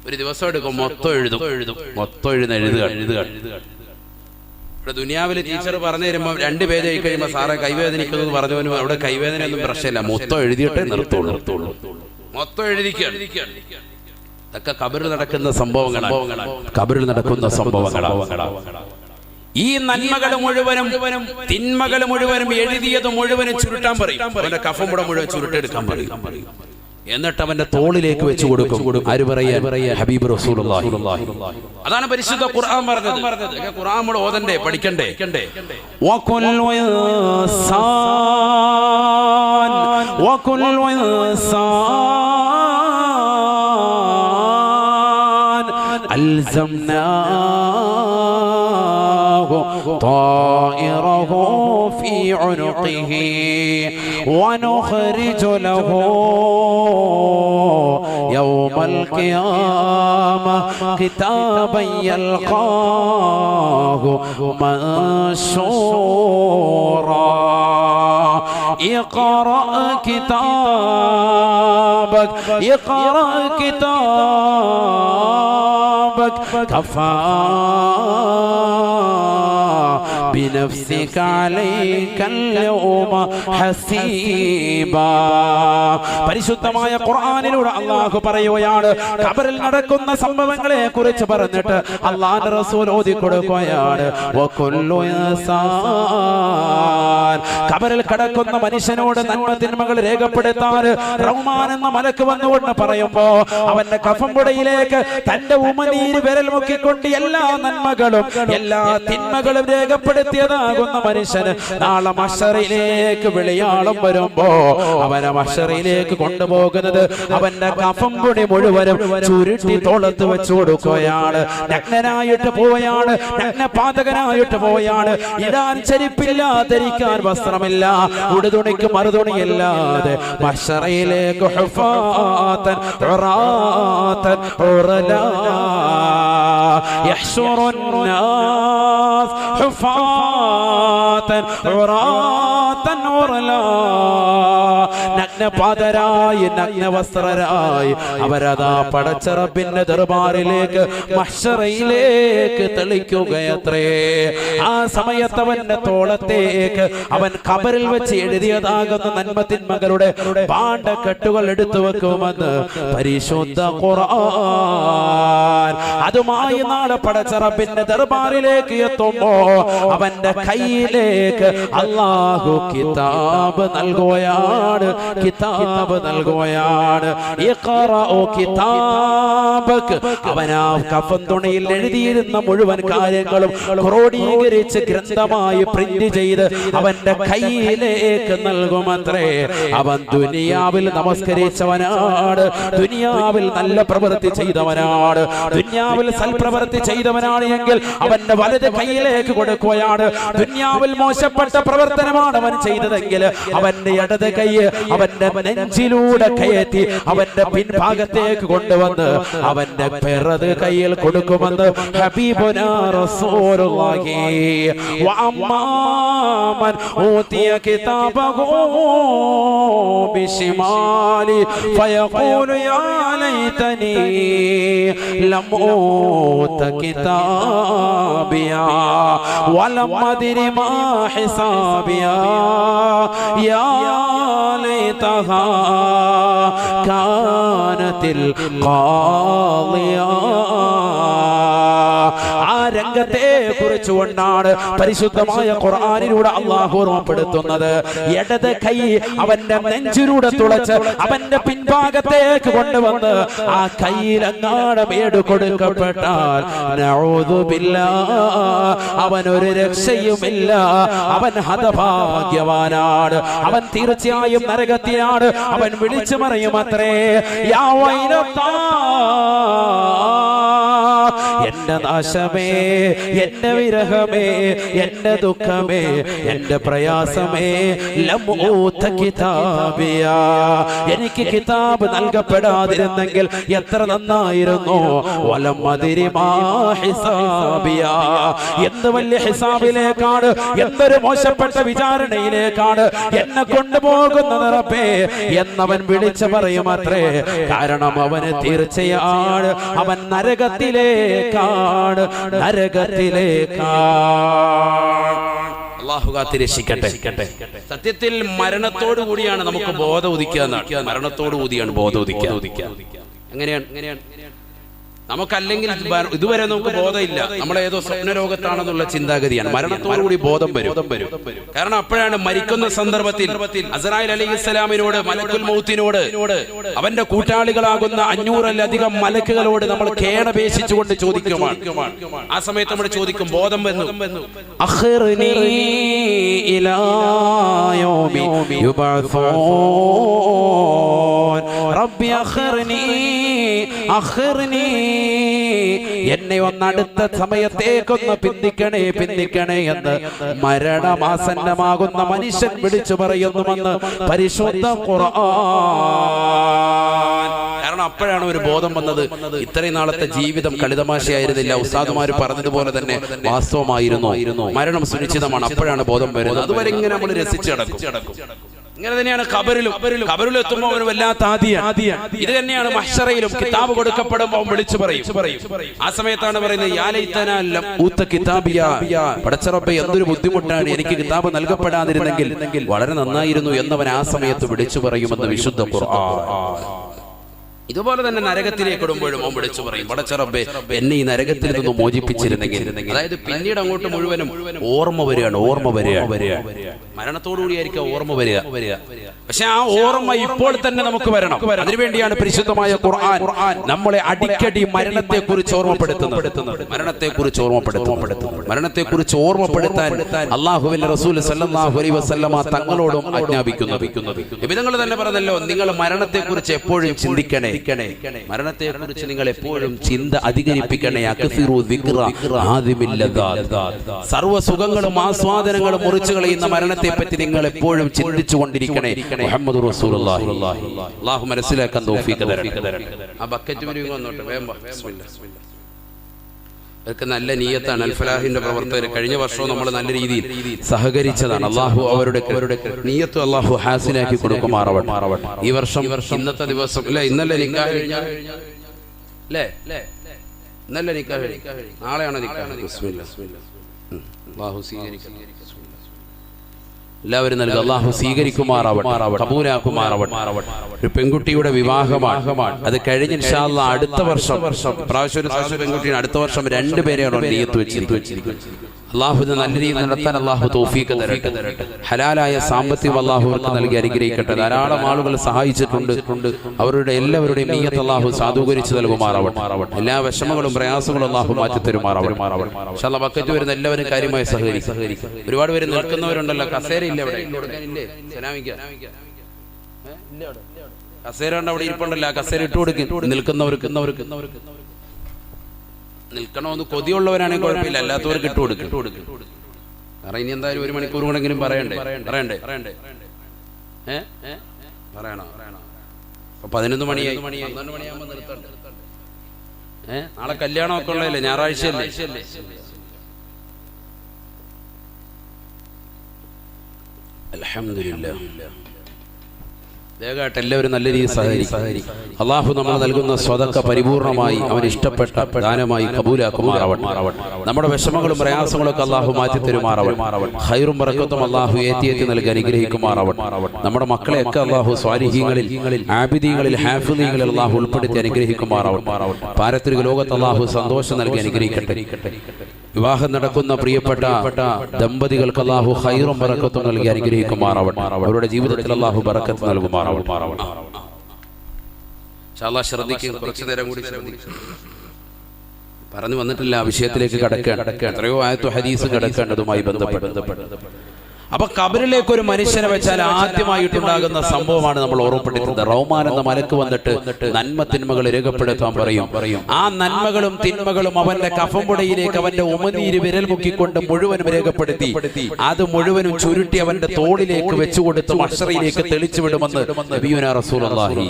ഒരു ദിവസം എടുക്കും, മൊത്തം എഴുതുക. ഇവിടെ ദുനിയാവിലെ ടീച്ചർ പറഞ്ഞു തരുമ്പോൾ 2 പേജ് ആയി കഴിയുമ്പോൾ സാറെ കൈവേദനിക്കുന്നത് പറഞ്ഞവനും അവിടെ കൈവേദനയൊന്നും പ്രശ്നമില്ല, മൊത്തം എഴുതിയിട്ടേ നിർത്തുള്ളൂ. മൊത്തം എഴുതിക്കുകയാണ്. ഇതൊക്കെ ഖബറിൽ നടക്കുന്ന സംഭവങ്ങളാണ്. ഈ നന്മകൾ മുഴുവനും തിന്മകൾ മുഴുവനും എഴുതിയത് മുഴുവനും ചുരുട്ടാൻ പറയും. അവന്റെ കഫം കൂടെ മുഴുവൻ ചുരുട്ടെടുക്കാൻ പറയും. എന്നിട്ട് അവന്റെ തോളിലേക്ക് വെച്ച് കൊടുക്കും. ആര് പറയാ? ഹബീബ് റസൂലുള്ളാഹി. അതാണ് പരിശുദ്ധ ഖുർആൻ പറഞ്ഞത്. ഖുർആൻ നമ്മൾ ഓതണ്ടേ, പഠിക്കണ്ടേ? വകുല്ലു ഇൻസാൻ അൽസംനാഹു طائره في عنقه ونخرج له يوم القيامة كتابا يلقاه منشورا اقرأ كتابك كفى بنفسك عليك اليوم حسيبا. പരിശുദ്ധമായ ഖുർആനിലൂടെ അല്ലാഹു പറയുകയാണ്, ഖബറിൽ നടക്കുന്ന സംഭവങ്ങളെ കുറിച്ച് പറഞ്ഞിട്ട് അല്ലാഹുവിന്റെ റസൂൽ ഓതി കൊടുക്കുകയാണ്. വകുല്ലു ഇൻസാൻ, ഖബറിൽ കിടക്കുന്ന മനുഷ്യനോട് നന്മ തിന്മകൾ രേഖപ്പെടുത്താൻ റഹ്മാൻ എന്ന മലക്ക് വന്നുകൊണ്ട് പറയുമ്പോ അവന്റെ കഫംപുടയിലേക്ക് തന്റെ ഉമനീര് വിരൽ മുക്കിക്കൊണ്ട് എല്ലാ നന്മകളും എല്ലാ തിന്മകളും രേഖപ്പെടുത്തിയതാകുന്ന മനുഷ്യന് നാളെ മഹ്ശറിലേക്ക് വിളിയാളം വരുമ്പോ അവനെ മഹ്ശറിലേക്ക് കൊണ്ടുപോകുന്നത് അവന്റെ കഫംപുടി മുഴുവനും ചുരുട്ടി തോളത്ത് വെച്ചു കൊടുക്കുകയാണ്. നഗ്നനായിട്ട് പോവുകയാണ്, നഗ്നപാതകനായിട്ട് പോവുകയാണ്. ഇടാൻ ചെരുപ്പില്ല, ധരിക്കാൻ വസ്ത്രമില്ല, ഉടുതുണിക്ക് മറുതുണിയില്ലാതെ മഹ്ശറിലേക്ക് ഹുഫാതൻ ഉറാതൻ ഉറലാ യഹ്ശുറുൻ നാസ് ഹുഫാതൻ ഉറാതൻ ഉറലാ. നഗ്നപാതരായി നഗ്നവസ്ത്രരായി അവരതാ പടച്ച റബ്ബിന്റെ ദർബാറിലേക്ക് മഹ്ശറയിലേക്ക് തെളിക്കുകയത്രേ. ആ സമയത്ത് അവന്റെ തോളത്തേക്ക് അവൻ ഖബറിൽ വെച്ച് എഴുതിയതാകുന്ന നന്മ തിന്മകളുടെ പാണ്ഡക്കെട്ടുകൾ എടുത്തു വെക്കുമെന്ന് പരിശുദ്ധ ഖുർആൻ. അതുമായി നാളെ പടച്ച റബ്ബിന്റെ ദർബാറിലേക്ക് എത്തുമ്പോ അവന്റെ കയ്യിലേക്ക് അല്ലാഹു കിതാബ് നൽകുകയാണ്. ഇഖ്റഉ കിതാബക. അവനാ കഫൻ തുണിയിൽ എഴുതിയിരുന്ന മുഴുവൻ കാര്യങ്ങളും ക്രോഡീകരിച്ച് ഗ്രന്ഥമായി പ്രിന്റ് ചെയ്ത് അവന്റെ കയ്യിലേക്ക് നൽകുമത്രേ. അവൻ ദുനിയാവിൽ നമസ്കരിച്ചവനാണ്, ദുനിയാവിൽ നല്ല പ്രവൃത്തി ചെയ്തവനാണ്, ദുനിയാവിൽ സൽപ്രവൃത്തി ചെയ്തവനാണ് എങ്കിൽ അവന്റെ വലത് കയ്യിലേക്ക് കൊടുക്കുകയാണ്. ദുനിയാവിൽ മോശപ്പെട്ട പ്രവർത്തനമാണ് അവൻ ചെയ്തതെങ്കിൽ അവന്റെ ഇടത് കൈ അവന്റെ നെഞ്ചിലൂടെ കയറ്റി അവന്റെ പിൻഭാഗത്തേക്ക് കൊണ്ടുവന്ന് അവന്റെ പിറത് കയ്യിൽ കൊടുക്കുമെന്ന് ഹബീബുനാ റസൂലുള്ളാഹി. വഅമ്മാമൻ ഊതിയ കിതാബഹു ബിശിമാലി ഫയഖൂലു യാ ലൈതനി ലം ഊത കിതാബിയാ വലം അദ്രി മാ ഹിസാബിയാ യാ ലൈതഹാ കാനത്തിൽ ഖാളിയാ. ആ രംഗത്തെ കുറിച്ചുകൊണ്ടാണ് പരിശുദ്ധമായ ഖുർആനിലൂടെ അല്ലാഹു ഓർമ്മപ്പെടുത്തുന്നത്. ഇടത് കൈ അവന്റെ നെഞ്ചിലൂടെ തുളച്ച് അവന്റെ പിൻഭാഗത്തേക്ക് കൊണ്ടുവന്ന് ആ കയ്യിലെങ്ങാനും ഏട് കൊടുക്കപ്പെട്ടാൽ നഊദു ബില്ലാഹ് അവനൊരു രക്ഷയുമില്ല, അവൻ ഹതഭാഗ്യവാനാണ്, അവൻ തീർച്ചയായും നരകത്തിലാണ്. അവൻ വിളിച്ചു പറയുമത്രേ, യാ വൈലത്താ, എന്റെ നാശമേ, എന്റെ വിരഹമേ, എന്റെ ദുഃഖമേ, എന്റെ പ്രയാസമേ, ലം ഊത കിതാബിയാ, എനിക്ക് കിതാബ് നൽകപ്പെടാതിരുന്നെങ്കിൽ എത്ര നന്നായിരുന്നു. വലം അദ്രി മാ ഹിസാബിയാ, എന്ത് വലിയ ഹിസാബിലേക്കാണ്, എന്തൊരു മോശപ്പെട്ട വിചാരണയിലേക്കാണ് എന്നെ കൊണ്ടുപോകുന്നത് റബ്ബേ എന്നവൻ വിളിച്ചു പറയുമത്രേ. കാരണം അവന് തീർച്ചയാണ് അവൻ നരകത്തിലേക്കാണ്, നരകത്തിലേക്കാണ്. അല്ലാഹു കാത്തിരക്ഷിക്കട്ടെ. സത്യത്തിൽ മരണത്തോടു കൂടിയാണ് നമുക്ക് ബോധം ഉദിക്കുക. മരണത്തോടു കൂടിയാണ് ബോധം ഉദിക്കുക. എങ്ങനെയാണ്? നമുക്കല്ലെങ്കിൽ ഇതുവരെ നമുക്ക് ബോധമില്ല, നമ്മളേതോ സ്വപ്നരോഗത്താണെന്നുള്ള ചിന്താഗതിയാണ്. മരണത്തോടുകൂടി ബോധം വരും. കാരണം അപ്പോഴാണ് മരിക്കുന്ന സന്ദർഭത്തിൽ അസ്രായീൽ അലൈഹിസ്സലാമിനോട്, മലക്കുൽ മൗത്തിനോട്, അവന്റെ കൂട്ടാളികളാകുന്ന 500-ലധികം മലക്കുകളോട് നമ്മൾ കേണപേക്ഷിച്ചുകൊണ്ട് ചോദിക്കുമാണ്. ആ സമയത്ത് നമ്മൾ ചോദിക്കും, ബോധം വന്നു, അഖിർനി ഇലാ യൗമി യുബഅസൂൻ റബ്ബി അഖിർനി, എന്നെ ഒന്നടുത്ത സമയത്തേക്കൊന്ന് പിന്തിക്കണേ എന്ന് മരണമാസന്നമാകുന്ന മനുഷ്യൻ വിളിച്ചു പറയുന്നുവെന്ന് പരിശുദ്ധ ഖുർആൻ. കാരണം അപ്പോഴാണ് ഒരു ബോധം വന്നത്. ഇത്രയും നാളത്തെ ജീവിതം കളിതമാശയായിരുന്നില്ല, ഉസ്താദുമാർ പറഞ്ഞതുപോലെ തന്നെ വാസ്തവമായിരുന്നു, മരണം സുനിശ്ചിതമാണ്. അപ്പോഴാണ് ബോധം വരുന്നത്. അതുവരെ ഇങ്ങനെ നമ്മൾ രസിച്ചു കിടക്കും. ഇങ്ങനെ തന്നെയാണ് ഖബറിലും എത്തുമ്പോൾ അവന് വല്ലാത്ത ആദിയാണ്. ഇത് തന്നെയാണ് മഹ്ശറയിലും. കിതാബ് കൊടുക്കപ്പെടുമ്പോൾ വിളിച്ചു പറയും. ആ സമയത്താണ് പറയുന്നത്, യാ ലൈതനാ ലം ഊത കിതാബിയാ, പടച്ച റബ്ബേ എന്തൊരു ബുദ്ധിമുട്ടാണ്, എനിക്ക് കിതാബ് നൽകപ്പെടാതിരുന്നെങ്കിൽ വളരെ നന്നായിരുന്നു എന്നവൻ ആ സമയത്ത് വിളിച്ചു പറയുമെന്ന് വിശുദ്ധ ഖുർആൻ. ഇതുപോലെ തന്നെ നരകത്തിലേക്ക് ഇടുമ്പോഴും അവൻ വിളിച്ചു പറയും, പടച്ച റബ്ബേ എന്നെ ഈ നരകത്തിൽ നിന്ന് മോചിപ്പിച്ചിരുന്നെങ്കിൽ. അതായത് പിന്നീട് അങ്ങോട്ട് മുഴുവനും ഓർമ്മ വരികയാണ്. മരണത്തോടുകൂടിയായിരിക്കും ഓർമ്മ വരിക. പക്ഷെ ആ ഓർമ്മ ഇപ്പോൾ തന്നെ നമുക്ക് വരണം. അതിനുവേണ്ടിയാണ് പരിശുദ്ധമായ ഖുർആൻ നമ്മളെ അടിക്കടി മരണത്തെക്കുറിച്ച് ഓർമ്മപ്പെടുത്തുന്നത്. മരണത്തെക്കുറിച്ച് ഓർമ്മപ്പെടുത്താൻ അല്ലാഹുവിന്റെ റസൂൽ സല്ലല്ലാഹു അലൈഹി വസല്ലമ തങ്ങളോടും ആജ്ഞാപിക്കുന്നത്. നബിതങ്ങൾ തന്നെ പറഞ്ഞല്ലോ, നിങ്ങൾ മരണത്തെക്കുറിച്ച് എപ്പോഴും ചിന്തിക്കണേ, മരണത്തെക്കുറിച്ച് നിങ്ങൾ എപ്പോഴും ചിന്ത അധികരിപ്പിക്കണേ. സർവ്വ സുഖങ്ങളും ആസ്വാദനങ്ങളും മുറിച്ചു കളയുന്ന മരണത്തെ പറ്റി നിങ്ങൾ എപ്പോഴും ചിന്തിച്ചു കൊണ്ടിരിക്കണേ. മുഹമ്മദ് റസൂലുള്ളാഹി. അല്ലാഹു മനസ്സിലാക്കാൻ തൗഫീഖ് തരട്ടെ. ആ ബക്കറ്റ് മുഴുവൻ വന്നോട്ടെ, വേഗം വാ. അവർക്ക് നല്ല നീയത്താണ് അൽ ഫലാഹിന്റെ പ്രവർത്തകർ. കഴിഞ്ഞ വർഷവും നമ്മൾ നല്ല രീതിയിൽ സഹകരിച്ചതാണ്. അള്ളാഹു അവരുടെ നീയത്ത് അള്ളാഹു ഹാസിനാക്കി കൊടുക്കുമാറാവട്ടെ. ഈ വർഷം ഇന്നത്തെ ദിവസം ഇന്നലെ നിക്കാഹ് കഴിഞ്ഞാൽ ഇന്നലെ നിക്കാഹ് കഴിഞ്ഞു, നാളെയാണ് നിക്കാഹ്. അള്ളാഹു സ്വീകരിക്കട്ടെ. എല്ലാവരും നൽകുക. അള്ളാഹു സ്വീകരിക്കുമാറാവട്ടെ, കബൂലാക്കുമാറാവട്ടെ. ഒരു പെൺകുട്ടിയുടെ വിവാഹമാണ്. അത് കഴിഞ്ഞ് ഇൻഷാ അല്ലാഹ് അടുത്ത വർഷം, പ്രാവശ്യം ഒരു പെൺകുട്ടിയാണ്, അടുത്ത വർഷം 2 പേരെയാണ് നിയ്യത്ത് വെച്ചിരിക്കുന്നത്. അള്ളാഹു നല്ല രീതിയിൽ നടത്താൻ അള്ളാഹു തൗഫീഖ് തരട്ടെ. ഹലാലായ സാമ്പത്തികം അള്ളാഹു അവർക്ക് നൽകി അനുഗ്രഹിക്കട്ടെ. ധാരാളം ആളുകൾ സഹായിച്ചിട്ടുണ്ട്. അവരുടെ എല്ലാവരുടെയും നിയ്യത്ത് അള്ളാഹു സാധൂകരിച്ച് നൽകുമാറാവട്ടെ. എല്ലാ വിഷമങ്ങളും പ്രയാസങ്ങളും അള്ളാഹു മാറ്റി തരുമാറാവട്ടെ. ഇൻഷാ അല്ലാഹ് ബക്കറ്റ് വരുന്ന എല്ലാവരും കാര്യമായി സഹകരിക്കും. ഒരുപാട് പേര് നിൽക്കുന്നവരുണ്ടല്ലോ, കസേരയില്ല അവിടെ, കസേര ഉണ്ട് അവിടെ ഇരിപ്പുണ്ടല്ലോ, കസേര ഇട്ട് കൊടുക്കും. നിൽക്കുന്നവർക്ക് നിൽക്കണമെന്ന് കൊതിയുള്ളവരാണെങ്കിൽ കുഴപ്പമില്ല, അല്ലാത്തവർക്ക് ഇട്ട് കൊടുക്കും. കാരണം ഇനി എന്തായാലും 1 മണിക്കൂർ കൂടെങ്കിലും പറയണ്ടേ. പറയണോ? 11 മണിയായി, 12 മണിയാകുമ്പോൾ നിർത്തണ്ടേ? നാളെ കല്യാണമൊക്കെ ഉള്ളതല്ലേ, ഞായറാഴ്ചയല്ലേ? അൽഹംദുലില്ലാഹ്. വേഗമായിട്ട് എല്ലാവരും നല്ല രീതിയിൽ സഹകരിക്കും. അള്ളാഹു നമ്മൾ നൽകുന്ന സ്വതക്ക പരിപൂർണമായി അവന് ഇഷ്ടപ്പെട്ട ദാനമായി കബൂലാക്കുമാറാവട്ടെ. നമ്മുടെ വിഷമങ്ങളും പ്രയാസങ്ങളും ഒക്കെ അള്ളാഹു മാറ്റി തരുമാറാവട്ടെ. ഖൈറും ബറക്കത്തും അള്ളാഹു ഏറ്റി നൽകി അനുഗ്രഹിക്കുമാറാവട്ടെ. നമ്മുടെ മക്കളെയൊക്കെ അള്ളാഹു സ്വാലിഹീങ്ങളിൽ, ആബിദീങ്ങളിൽ, ഹാഫിദീങ്ങളിൽ അള്ളാഹു ഉൾപ്പെടുത്തി അനുഗ്രഹിക്കുമാറാവട്ടെ. പാരത്രിക ലോകത്ത് അള്ളാഹു സന്തോഷം നൽകി അനുഗ്രഹിക്കട്ടെ. വിവാഹം നടക്കുന്ന പ്രിയപ്പെട്ട ദമ്പതികൾക്ക് അല്ലാഹു ഖൈറും ബറക്കത്തും നൽകി അനുഗ്രഹിക്കുമാറാവട്ടെ. അവരുടെ ജീവിതത്തിൽ അല്ലാഹു ബറക്കത്ത് നൽകുമാറാവട്ടെ. ഇൻഷാ അല്ലാഹ് ശ്രദ്ധിക്കുക, കുറച്ചു നേരം കൂടി ശ്രദ്ധിക്കുക. പറഞ്ഞു വന്നിട്ടില്ല, വിഷയത്തിലേക്ക് കടക്കുകയാണ്. എത്രയോ ആയത്തു ഹദീസ് കിടക്കേണ്ടതുമായി ബന്ധപ്പെട്ട്. അപ്പൊ ഖബറിലേക്ക് ഒരു മനുഷ്യനെ വെച്ചാൽ ആദ്യമായിട്ടുണ്ടാകുന്ന സംഭവമാണ് നമ്മൾ ഓർമ്മപ്പെടുത്തുന്നത്. റഹ്മാൻ എന്ന മലക്ക് വന്നിട്ട് നന്മ തിന്മകൾ രേഖപ്പെടുത്താൻ പറയും. ആ നന്മകളും തിന്മകളും അവന്റെ കഫംപുടയിലേക്ക് അവന്റെ ഉമനീര് വിരൽ മുക്കിക്കൊണ്ട് മുഴുവനും രേഖപ്പെടുത്തി അത് മുഴുവനും ചുരുട്ടി അവന്റെ തോളിലേക്ക് വെച്ചുകൊടുത്ത് മഹ്ശറിലേക്ക് തെളിച്ചു വിടുമെന്ന് നബിയുനാ റസൂലുള്ളാഹി.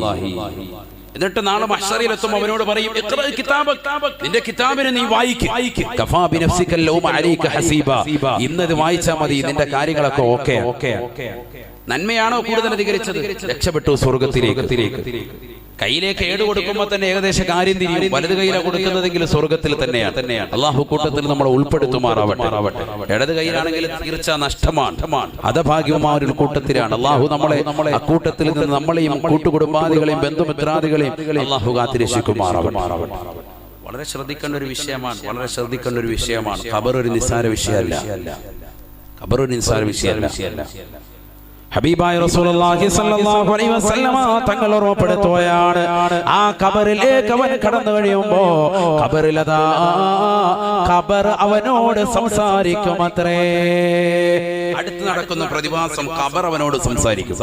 എന്നിട്ട് നാളെ മഹ്ശറിലെത്തുമ്പോൾ അവനോട് പറയും, നിന്റെ കിതാബിനെ നീ വായിക്ക്. ഇന്നത് വായിച്ചാൽ മതി, നിന്റെ കാര്യങ്ങളൊക്കെ ഓക്കെ. നന്മയാണോ കൂടുതൽ അധികരിച്ചത്? രക്ഷപ്പെട്ടു സ്വർഗത്തിലേക്ക്. കയ്യിലേക്ക് ഏട് കൊടുക്കുമ്പോൾ തന്നെ ഏകദേശം കാര്യം തിരിയും. വലത് കയ്യിലാണ് കൊടുക്കുന്നതെങ്കിൽ സ്വർഗത്തിൽ തന്നെയാണ്. അള്ളാഹു കൂട്ടത്തിൽ നമ്മളെ ഉൾപ്പെടുത്തുമാറാവട്ടെ. ഇടത് കയ്യിലാണെങ്കിൽ തീർച്ച നഷ്ടമാണ്, അധഭാഗ്യമായ ഒരു കൂട്ടത്തിലാണ്. അള്ളാഹു നമ്മളെ അക്കൂട്ടത്തിൽ നിന്ന് നമ്മളെയും കൂട്ടുകുടുംബാദികളെയും ബന്ധുമിത്രാദികളെയും അള്ളാഹു കാത്തിരക്ഷിക്കുമാറാവട്ടെ. വളരെ ശ്രദ്ധിക്കേണ്ട ഒരു വിഷയമാണ്, വളരെ ശ്രദ്ധിക്കേണ്ട ഒരു വിഷയമാണ്. ഖബർ ഒരു നിസ്സാര വിഷയമല്ല, ഖബർ ഒരു നിസ്സാര വിഷയമല്ല. ഹബീബായ റസൂലുള്ളാഹി സ്വല്ലല്ലാഹു അലൈഹി വസല്ലമ തങ്ങൾ ഓർമ്മപ്പെടുത്തുകയാണ്, ആ ഖബറിലേക്ക് അവൻ കടന്നു കഴിയുമ്പോ ഖബറിലതാ ഖബർ അവനോട് സംസാരിക്കുമത്രേ. അടുത്ത് നടക്കുന്ന പ്രതിഭാസം ഖബർ അവനോട് സംസാരിക്കും.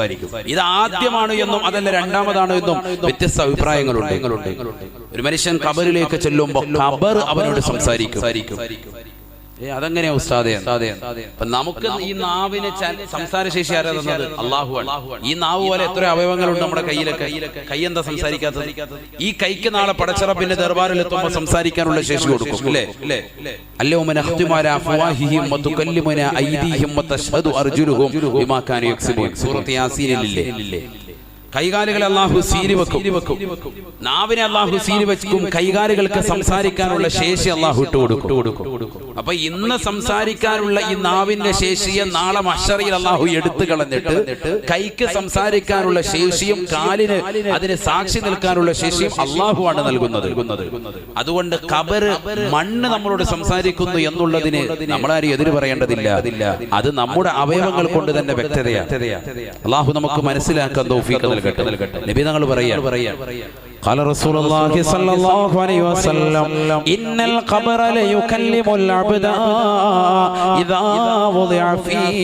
ഇത് ആദ്യമാണ് എന്നും അതല്ല രണ്ടാമതാണ് എന്നും വ്യത്യസ്ത അഭിപ്രായങ്ങളുണ്ട്. ഒരു മനുഷ്യൻ ഖബറിലേക്ക് ചെല്ലുമ്പോൾ ഖബർ അവനോട് സംസാരിക്കും. അതെങ്ങനെയാ ഉസ്താദേ? അപ്പൊ നമുക്ക് ഈ നാവിന് സംസാരശേഷി ആരാ തന്നത്? അല്ലാഹുവാണ്. ഈ നാവ് പോലെ എത്ര അവയവങ്ങളുണ്ട് നമ്മുടെ കയ്യിലൊക്കെ. കൈ എന്താ സംസാരിക്കാത്തത്? ഈ കൈക്ക് നാളെ പടച്ചറപ്പിന്റെ ദർബാറിൽ എത്തുമ്പോൾ സംസാരിക്കാനുള്ള ശേഷി കൊടുക്കും, അല്ലേ? അല്ലൗമ നഖ്തിമു അലാ അഫ്വാഹിഹിം വതുകല്ലിമുനാ ഐദീഹിം വതശ്ഹദു അർജുലുഹും ബിമാ കാനൂ യക്സിബൂൻ. സൂറത്ത് യാസീനിലില്ലേ? കൈകാലുകളെ അല്ലാഹു സീലി വെക്കും, നാവിനെ അല്ലാഹു സീലി വെക്കും. കൈകാലുകൾക്ക് സംസാരിക്കാനുള്ള ശേഷി അല്ലാഹു ഇട്ടുകൊടുക്കും. അപ്പൊ ഇന്ന് സംസാരിക്കാനുള്ള ഈ നാവിന്റെ ശേഷിയെ നാളെ മഹ്ശറിൽ അല്ലാഹു എടുത്തു കളഞ്ഞിട്ട് കൈക്ക് സംസാരിക്കാനുള്ള ശേഷിയും കാലിന് അതിന് സാക്ഷി നിൽക്കാനുള്ള ശേഷിയും അല്ലാഹുവാണ് നൽകുന്നത്. അതുകൊണ്ട് ഖബർ മണ്ണ് നമ്മളോട് സംസാരിക്കുന്നു എന്നുള്ളതിന് നമ്മളാരും എതിര് പറയേണ്ടതില്ല. അത് നമ്മുടെ അവയവങ്ങൾ കൊണ്ട് തന്നെ വ്യക്തതയാണ്. അല്ലാഹു നമുക്ക് മനസ്സിലാക്കാൻ തൗഫീഖ് നൽകട്ടെ. നബി തങ്ങൾ പറയാ, قال رسول الله صلى الله عليه وسلم إن القبر ليكلم العبد إذا وضع فيه.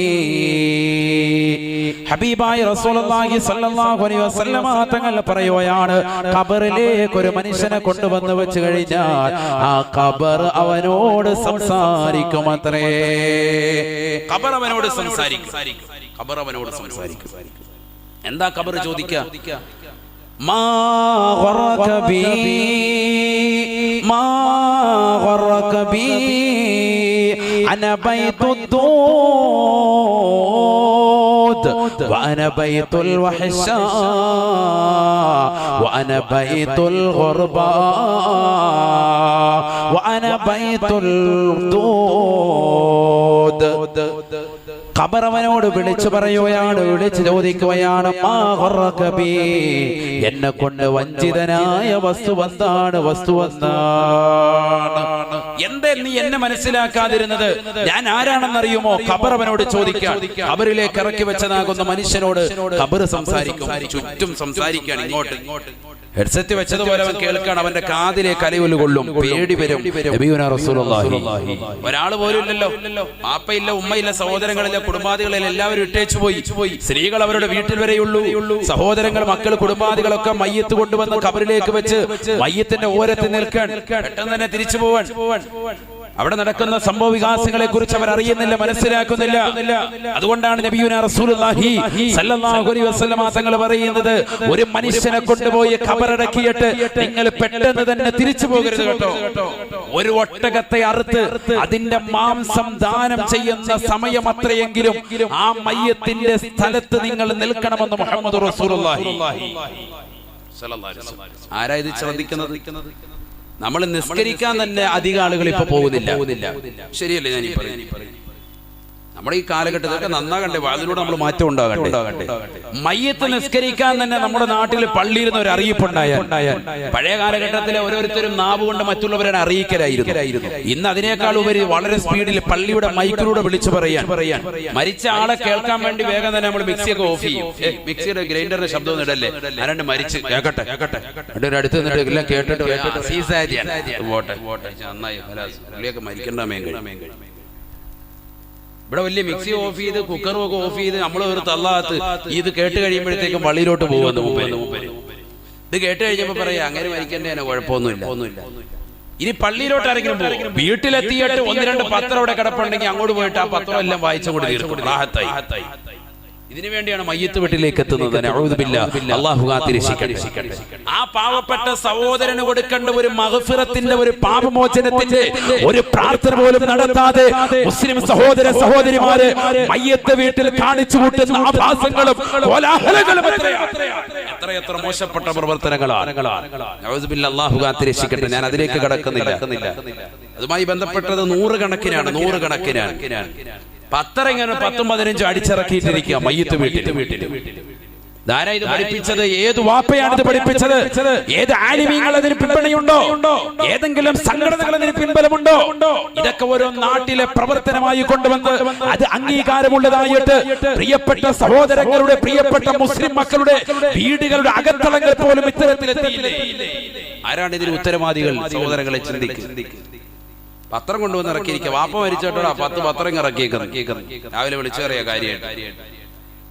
ഹബീബായ റസൂലുള്ളാഹി സ്വല്ലല്ലാഹു അലൈഹി വസല്ലം തങ്ങൾ പറയുകയാണ്, ഖബറിലേക്ക് ഒരു മനുഷ്യനെ കൊണ്ടുവന്ന് വെച്ച് കഴിഞ്ഞാൽ ആ ഖബർ അവനോട് സംസാരിക്കുമത്രേ. ഖബർ അവനോട് സംസാരിക്കും. ഖബർ അവനോട് സംസാരിക്കും. എന്താ ഖബർ ചോദിക്കുക? മാ ഗറക ബി മാ ഗറക ബി അന ബൈത്തുദ്ദൂദ് വഅന ബൈത്തുൽ വഹ്ശാ വഅന ബൈത്തുൽ ഗുർബാ വഅന ബൈത്തുൽ ദൂദ്. ഖബർ അവനോട് വിളിച്ചു പറയുകയാണ്, വിളിച്ചു ചോദിക്കുകയാണ്, മാ ഗറക ബി, എന്നെ കൊണ്ട് വഞ്ചിതനായ വസ്തു എന്താണ്? എന്തേ നീ എന്നെ മനസ്സിലാക്കാതിരുന്നത്? ഞാൻ ആരാണെന്നറിയുമോ? ഖബർ അവനോട് ചോദിക്കാൻ. ഖബറിലേക്ക് ഇറക്കി വെച്ചതാകുന്ന മനുഷ്യനോട് ഖബർ സംസാരിക്കും. ചുറ്റും സംസാരിക്കാൻ, ഇങ്ങോട്ട് ഹെഡ്സെറ്റ് വെച്ചതുപോലെ അവൻ കേൾക്കാണ്. അവന്റെ കാതിലേക്ക് അലയൊലി കൊള്ളും, പേടി വരും. നബിയുനാ റസൂലുള്ളാഹി ഒരാൾ പോലും ഇല്ലല്ലോ, പാപ്പയില്ല, ഉമ്മയില്ല, സഹോദരങ്ങളില്ല, കുടുംബാദികളില്ല, എല്ലാവരും ഇട്ടേച്ചു പോയി. സ്ത്രീകൾ അവരുടെ വീട്ടിൽ വരെയുള്ളൂ. സഹോദരങ്ങൾ, മക്കൾ, കുടുംബാദികളൊക്കെ മയ്യത്ത് കൊണ്ടുവന്ന് ഖബറിലേക്ക് വെച്ച് മയ്യത്തിന്റെ ഓരത്ത് നിൽക്കാൻ, പെട്ടെന്ന് തന്നെ തിരിച്ചു പോവാൻ. അവിടെ നടക്കുന്ന സംഭവ വികാസങ്ങളെ കുറിച്ച് അവർ അറിയുന്നില്ല, മനസ്സിലാക്കുന്നില്ല. അതുകൊണ്ടാണ് നബിയുനാ റസൂലുള്ളാഹി സ്വല്ലല്ലാഹു അലൈഹി വസല്ലം തങ്ങൾ പറയുന്നത്, ഒരു മനുഷ്യനെ കൊണ്ടുപോയി ഖബറടക്കിയിട്ട് നിങ്ങൾ പെട്ടെന്ന് തന്നെ തിരിച്ചു പോകരുത് കേട്ടോ. ഒരു ഒട്ടകത്തെ അറുത്ത് അതിന്റെ മാംസം ദാനം ചെയ്യുന്ന സമയം അത്രയെങ്കിലും ആ മയ്യത്തിന്റെ സ്ഥലത്ത് നിങ്ങൾ നിൽക്കണമെന്ന് മുഹമ്മദ് റസൂലുള്ളാഹി സ്വല്ലല്ലാഹു അലൈഹി വസല്ലം. ആരാ ഇത് ശ്രദ്ധിക്കുന്നത്? നമ്മൾ നിസ്കരിക്കാൻ തന്നെ അധികം ആളുകൾ ഇപ്പൊ പോകുന്നില്ല. ശരിയല്ലേ ഞാൻ ഈ പറയുന്നത്? നമ്മുടെ ഈ കാലഘട്ടത്തിലൊക്കെ നന്നാകണ്ടേ, അതിലൂടെ നമ്മൾ മാറ്റം ഉണ്ടാകട്ടെ. മയ്യത്ത് നിസ്കരിക്കാൻ തന്നെ നമ്മുടെ നാട്ടിൽ പള്ളിയിൽ നിന്ന് ഒരു അറിയിപ്പുണ്ടായാൽ, പഴയ കാലഘട്ടത്തിലെ ഓരോരുത്തരും നാവ് കൊണ്ട് മറ്റുള്ളവരെ അറിയിക്കലായിരുന്നു. ഇന്ന് അതിനേക്കാൾ ഉപരി വളരെ സ്പീഡിൽ പള്ളിയുടെ മൈക്കിലൂടെ വിളിച്ചു പറയാൻ, മരിച്ച ആളെ കേൾക്കാൻ വേണ്ടി വേഗം തന്നെ നമ്മൾ മിക്സിയൊക്കെ ഓഫ് ചെയ്യും. മിക്സിയുടെ ഗ്രൈൻഡറിന്റെ ശബ്ദം ഇടല്ലേ, ആരാണ്ട് മരിച്ച് കേക്കട്ടെ അടുത്ത് നിന്നിട്ട് എല്ലാം കേട്ടിട്ട് നന്നായി പുള്ളിയൊക്കെ മരിക്കേണ്ട മേഖല. ഇവിടെ വലിയ മിക്സി ഓഫ് ചെയ്ത് കുക്കറും ഒക്കെ ഓഫ് ചെയ്ത് നമ്മൾ ഒരു തള്ളാത്ത് ഇത് കേട്ട് കഴിയുമ്പോഴത്തേക്കും പള്ളിയിലോട്ട് പോകുന്നു. ഇത് കേട്ട് കഴിഞ്ഞപ്പോ പറയാ അങ്ങനെ മരിക്കേണ്ടതിന് കുഴപ്പമൊന്നുമില്ല. ഇനി പള്ളിയിലോട്ട് ആരെങ്കിലും പോകും, വീട്ടിലെത്തിയിട്ട് 1-2 പത്രം അവിടെ കിടപ്പുണ്ടെങ്കിൽ അങ്ങോട്ട് പോയിട്ട് ആ പത്രം എല്ലാം വായിച്ചുകൊണ്ട് തീർക്കും. റാഹത്തായി. ഇതിനു വേണ്ടിയാണ് മയ്യത്ത് വീട്ടിലേക്ക് എത്തുന്നത്. അല്ലാഹു കാത്തിരക്ഷിക്കട്ടെ. ആ പാവപ്പെട്ട സഹോദരന് കൊടുക്കേണ്ട ഒരു മഗ്ഫിറത്തിന്റെ, ഒരു പാപമോചനത്തിന്റെ ഒരു പ്രാർത്ഥന പോലും നടത്താതെ മുസ്ലിം സഹോദര സഹോദരിമാരെ മയ്യത്ത് വീട്ടിൽ കാണിച്ചു കൂട്ടുന്ന ആഭാസങ്ങളും കോലാഹലങ്ങളും എത്രയെത്ര മോശപ്പെട്ട പ്രവർത്തനങ്ങളാണ്. അല്ലാഹു കാത്തിരക്ഷിക്കട്ടെ. ഞാൻ അതിലേക്ക് കടക്കുന്നില്ല. അതുമായി ബന്ധപ്പെട്ടത് നൂറുകണക്കിനാണ്. പത്രം ഇങ്ങനെ 10-15 അടിച്ചിറക്കിയിട്ടിരിക്കുക മയ്യത്ത് വീട്ടിൽ. ധാരാ ഇത് പഠിപ്പിച്ചത്? ഏത് വാപ്പയാണ് ഇത് പഠിപ്പിച്ചത്? ഏത് ആലിമീങ്ങൾ അതിന് പിന്തുണയുണ്ടോ? ഏതെങ്കിലും സംഘടനകൾ അതിന് പിൻബലമുണ്ടോ? ഇതൊക്കെ ഓരോ നാട്ടിലെ പ്രവർത്തനമായി കൊണ്ടുവന്ന് അത് അംഗീകാരമുള്ളതായിട്ട് പ്രിയപ്പെട്ട സഹോദരങ്ങളുടെ, പ്രിയപ്പെട്ട മുസ്ലിം മക്കളുടെ വീടുകളുടെ അകത്തളങ്ങൾ പോലും ഇത്തരത്തിലെത്തിയില്ലേ? ആരാണ് ഇതിന് ഉത്തരവാദികൾ? സഹോദരങ്ങളെ ചിന്തിക്കും. പത്രം കൊണ്ടുവന്ന് ഇറക്കിയിരിക്കുക. വാപ്പ മരിച്ചോട്ടോടാ 10 പത്രം ഇറക്കിയേക്കുന്നു. രാവിലെ വിളിച്ചു പറയാ കാര്യമായിട്ട്.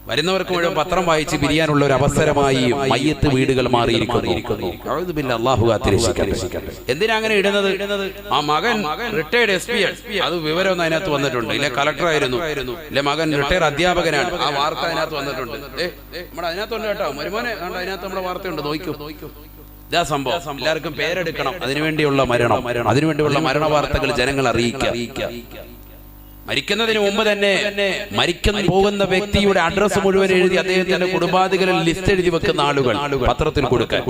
വരുന്നവർക്ക് മുഴുവൻ പത്രം വായിച്ച് പിരിയാനുള്ള ഒരു അവസരമായി മയ്യത്ത് വീടുകൾ മാറിയിരിക്കുന്നു. അല്ലാഹു കാത്തിരക്ഷിക്കട്ടെ. എന്തിനാ അങ്ങനെ ഇടുന്നത്? ആ മകൻ റിട്ടയർഡ് SP, അത് വിവരമൊന്നും അതിനകത്ത് വന്നിട്ടുണ്ട്. ഇല്ല കളക്ടർ ആയിരുന്നു, ഇല്ല മകൻ റിട്ടയർഡ് അധ്യാപകനാണ്, ആ വാർത്ത അതിനകത്ത് വന്നിട്ടുണ്ട്. നമ്മുടെ അതിനകത്തുണ്ട് കേട്ടോ, മരുമോനെ അതിനകത്ത് നമ്മുടെ വാർത്തയുണ്ട്, നോക്കൂ. ഇതാ സംഭവം. എല്ലാവർക്കും പേരെടുക്കണം. അതിനുവേണ്ടിയുള്ള അതിനുവേണ്ടിയുള്ള മരണ വാർത്തകൾ ജനങ്ങൾ അറിയിക്കുക. മരിക്കുന്നതിന് മുമ്പ് തന്നെ മരിക്കാൻ പോകുന്ന വ്യക്തിയുടെ അഡ്രസ് മുഴുവൻ എഴുതി അദ്ദേഹത്തിന്റെ കുടുംബാദികളിൽ ലിസ്റ്റ് എഴുതി വെക്കുന്ന ആളുകൾ പത്രത്തിൽ കൊടുക്കാൻ.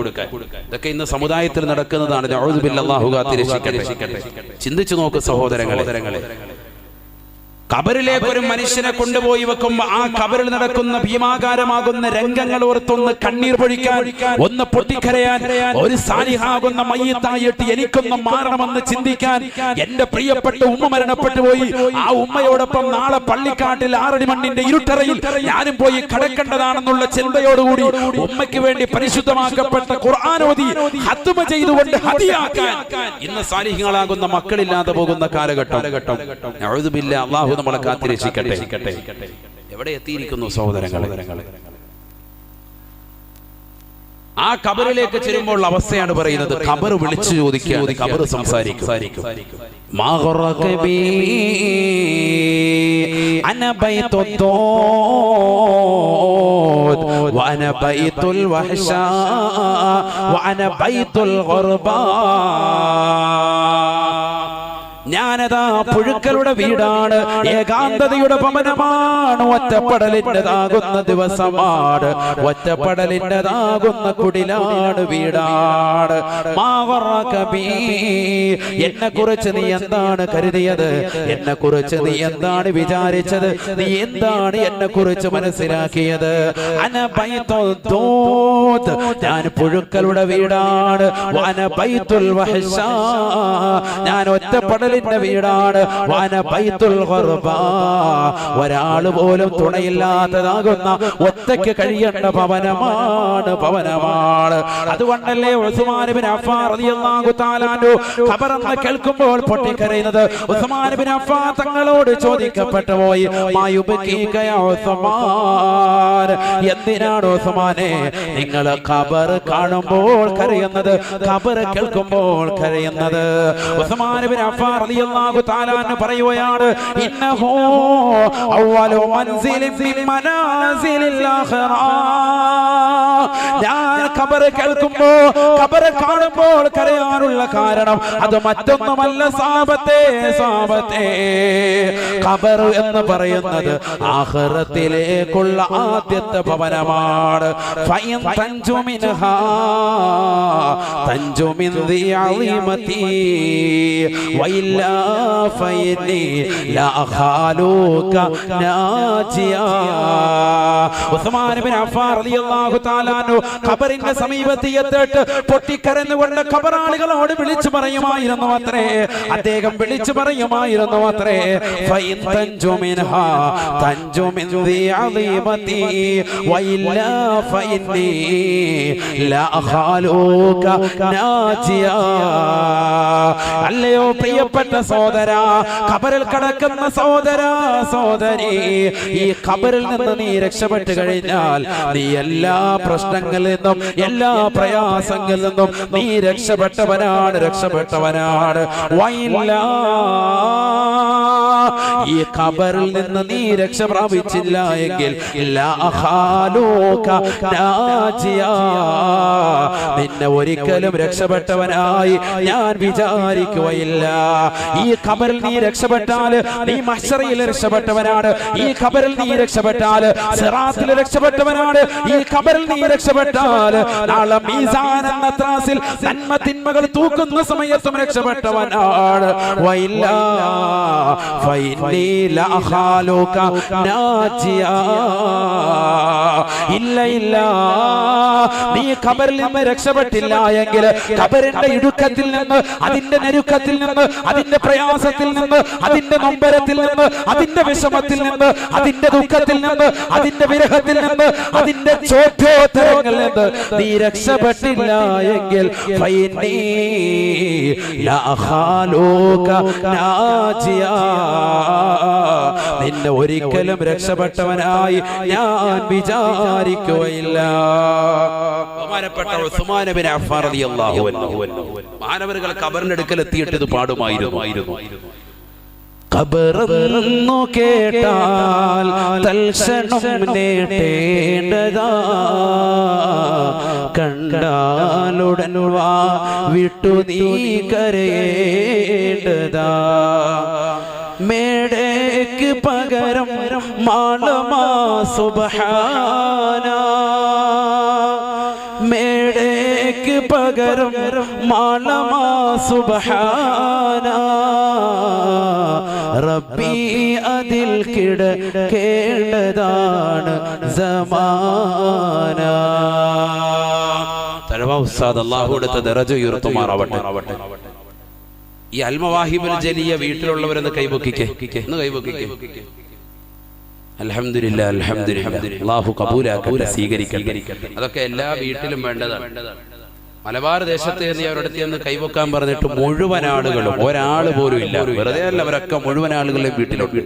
ഇതൊക്കെ ഇന്ന് സമുദായത്തിൽ നടക്കുന്നതാണ്. അഊദു ബില്ലാഹി, അല്ലാഹു കാത്തിരക്ഷിക്കട്ടെ. ചിന്തിച്ചു നോക്ക് സഹോദരങ്ങളെ. ഖബറിലേക്ക് ഒരു മനുഷ്യനെ കൊണ്ടുപോയി വെക്കുമ്പോ ആ ഖബറിൽ നടക്കുന്ന ഭീമാകാരമാകുന്ന രംഗങ്ങൾ ഓർത്തൊന്ന് കണ്ണീർ പൊഴിക്കാൻ, ഒന്ന് പൊട്ടിക്കരയാൻ, ഒരു സാലിഹാകുന്ന മയ്യിത്തായിട്ട് എനിക്കൊന്ന് മാറണമെന്ന് ചിന്തിക്കാൻ. എന്റെ പ്രിയപ്പെട്ട ഉമ്മ മരണപ്പെട്ടു പോയി. ആ ഉമ്മയോടൊപ്പം നാളെ പള്ളിക്കാട്ടിൽ 6 മണ്ണിന്റെ ഇരുട്ടറയിൽ ഞാനും പോയി കിടക്കേണ്ടതാണെന്നുള്ള ചിന്തയോടുകൂടി ഉമ്മയ്ക്ക് വേണ്ടി പരിശുദ്ധമാക്കപ്പെട്ട ഖുർആൻ ഓതി ഹത്മ ചെയ്തുകൊണ്ട് ഹദിയാക്കാൻ ഇന്ന് സാലിഹ്യങ്ങളാകുന്ന മക്കളില്ലാതെ പോകുന്ന കാലഘട്ടം. അഊദു ബില്ലാഹി, അല്ലാഹു നമ്മളെ കാത്തിരക്ഷിക്കട്ടെ. എവിടെ എത്തിയിരിക്കുന്നു സഹോദരങ്ങളെ? ആ ഖബറിലേക്ക് ചെല്ലുമ്പോൾ അവസ്ഥയാണ് പറയുന്നത്. ഖബർ വിളിച്ചു ചോദിക്കുക, ഖബർ സംസാരിക്കും. അന ബൈത്തുൽ വഅന ബൈത്തുൽ വഹ്ശാ വഅന ബൈത്തുൽ ഗുർബാ. ഞാനതാ പുഴുക്കളുടെ വീടാണ്, ഏകാന്തതയുടെ ഭവനമാണ്, ഒറ്റപ്പെടലിൻ്റെതാകുന്ന ദിവസമാണ്, ഒറ്റപ്പെടലിൻ്റെതാകുന്ന കുടിലാണ്, വീടാണ്. എന്നെ കുറിച്ച് നീ എന്താണ് കരുതിയത്? എന്നെ കുറിച്ച് നീ എന്താണ് വിചാരിച്ചത്? നീ എന്താണ് എന്നെ കുറിച്ച് മനസ്സിലാക്കിയത്? ഞാൻ പുഴുക്കളുടെ വീടാണ്, വഅന ബൈത്തുൽ വഹ്ശാ, ഞാൻ ഒറ്റപ്പെടൽ വീടാണ്, വഅന ബൈത്തുൽ ഗുർബാ, ഒരാള് പോലും തുണയില്ലാത്തതാകുന്ന ഒറ്റയ്ക്ക് കഴിയേണ്ട ഭവനമാണ്. അതുകൊണ്ടല്ലേ ഉസ്മാൻ ഇബ്നു അഫ്ഫാൻ റളിയല്ലാഹു തആല അൻഹു ഖബറെന്ന് കേൾക്കുമ്പോൾ പൊട്ടിക്കരയുന്നത്? ഉസ്മാൻ ഇബ്നു അഫ്ഫാൻ തങ്ങളോട് ചോദിക്കപ്പെട്ടു പോയി, മായുബകീക യാ ഉസ്മാൻ, എന്തിനാണ് ഉസ്മാനെ നിങ്ങൾ ഖബർ കാണുമ്പോൾ കരയുന്നത്, ഖബർ കേൾക്കുമ്പോൾ കരയുന്നത്? ഉസ്മാൻ ഇബ്നു അഫ്ഫാൻ റളിയല്ലാഹു തആല അൻഹു പറയുകയാണ്, ഇന്നഹു അവ്വലു മൻസിലിൻ മിൻ മനാസിലിൽ ആഖിറ. ഞാൻ ഖബർ കേൾക്കുമ്പോൾ, ഖബർ കാണുമ്പോൾ കരയാനുള്ള കാരണം അത് മറ്റൊന്നുമല്ല സാബത്തെ. ഖബർ എന്ന് പറയുന്നത് ആഖിറത്തിലേക്കുള്ള ആദ്യത്തെ ഭവനമാണ്. ഫഇൻ തൻജു മിൻഹാ തൻജു മിൻ ദി അളീമതി വഇല്ലാ ഫഇന്നി ലാ അഖാലുക നാജിയാ. ഉസ്മാൻ ഇബ്നു അഫ്ഫാൻ റളിയല്ലാഹു തആല അൻഹു ഖബറിന്റെ സമീപത്ത് എത്തിയിട്ട് പൊട്ടിക്കരഞ്ഞുകൊണ്ട് ഖബറാളികളോട് വിളിച്ചു പറയുമായിരുന്നു അത്രേ. അദ്ദേഹം വിളിച്ചു പറയുമായിരുന്നു അത്രേ, ഫഇൻ തൻജു മിൻഹാ തൻജു മിൻ ദി അളീമതി വഇല്ലാ ഫഇന്നി ലാ അഖാലുക നാജിയാ. അല്ലയോ പ്രിയപ്പെട്ട സഹോദരാ, ഖബറിൽ കിടക്കുന്ന സഹോദരി, ഈ ഖബറിൽ നിന്ന് നീ രക്ഷപ്പെട്ടു കഴിഞ്ഞാൽ നീ എല്ലാ പ്രശ്നങ്ങളിൽ നിന്നും, എല്ലാ പ്രയാസങ്ങളിൽ നിന്നും നീ രക്ഷപ്പെട്ടവനാണ്. ഈ ഖബറിൽ നിന്ന് നീ രക്ഷ പ്രാപിച്ചില്ല എങ്കിൽ നിന്നെ ഒരിക്കലും രക്ഷപ്പെട്ടവനായി ഞാൻ വിചാരിക്കുകയില്ല. ഈ ഖബറിൽ നീ രക്ഷപ്പെട്ടാൽ നീ മഹ്ശറിൽ രക്ഷപ്പെട്ടവനാണ്. ഈ ഖബറിൽ നീ രക്ഷപ്പെട്ടാൽ സിറാത്തിൽ രക്ഷപ്പെട്ടവനാണ്. ഈ ഖബറിൽ നീ രക്ഷപ്പെട്ടാൽ നാളെ മീസാൻ എന്ന ത്രാസിൽ നന്മ തിന്മകൾ തൂക്കുന്ന സമയത്തും രക്ഷപ്പെട്ടവനാണ്. വഇല്ലാ ഫഇന്നീ ലഅഖാലുക നാജിയാ. ഇല്ല ഇല്ല, നീ ഖബറിൽ നിന്ന് രക്ഷപ്പെട്ടില്ല എങ്കിൽ ഖബറിന്റെ ഇടുക്കത്തിൽ നിന്ന്, അതിന്റെ ഞെരുക്കത്തിൽ നിന്ന്, അതിന്റെ പ്രയാസത്തിൽ നിന്ന്, അതിന്റെ നൊമ്പരത്തിൽ നിന്ന്, അതിന്റെ വിഷമത്തിൽ നിന്ന്, അതിന്റെ ദുഃഖത്തിൽ നിന്ന്, അതിന്റെ വിരഹത്തിൽ നിന്ന്, അതിന്റെ ചോദ്യോത്തരങ്ങളിൽ നിന്ന് നീ രക്ഷപ്പെട്ടില്ല എങ്കിൽ ഫഇന്നീ ലഅഖാലുക നാജിയാ, നിന്നെ ഒരിക്കലും രക്ഷപ്പെട്ടവനായി ഞാൻ വിചാരിക്കുകയില്ല. ബഹുമാനപ്പെട്ട ഉസ്മാൻ ബിൻ അഫ്ഫാൻ റളിയല്ലാഹു അൻഹു മഹാനവറുകൾ ഖബറിന്റെ അടുക്കൽ എത്തിയിട്ട് ഇത് പാടുമായിരുന്നു. ഖബറെന്നു കേട്ടാൽ തൽക്ഷണം നേടേണ്ടതാ, കണ്ടാലുടൻ വാ വിട്ടു നീ കരയേണ്ടതാ. മേടയ്ക്ക് പകരം മാളമാ സുബ്ഹാന, മേടയ്ക്ക് പകരം മാളമാ സുബ്ഹാന, റബ്ബി അതിൽ കിടക്കേണ്ടതാണ് സമാന. തഴവ ഉസ്താദ് അല്ലാഹു അടുത്ത ദറജ ഉയർത്തുമാറാവട്ടെ. ഈ അൽമവാഹിബുൽ ജലിയ വീട്ടിലുള്ളവരെന്ന് കൈവക്കിക്കേ, ഒന്ന് കൈവക്കിക്കേ. അൽഹംദുലില്ലാഹ്, അൽഹംദുലില്ലാഹ്. അല്ലാഹു കബൂലാക്കട്ടെ, സ്വീകരിക്കട്ടെ. അതൊക്കെ എല്ലാ വീട്ടിലും വേണ്ടതാണ്. മലബാർ ദേശത്ത് നിന്ന് അവരടുത്ത് നിന്ന് കൈവക്കാൻ പറഞ്ഞിട്ട് മുഴുവൻ ആളുകളും, ഒരാൾ പോലും ഇല്ല, വെറുതെ അല്ല, അവരൊക്കെ മുഴുവൻ ആളുകളെ വീട്ടിലോട്ട്.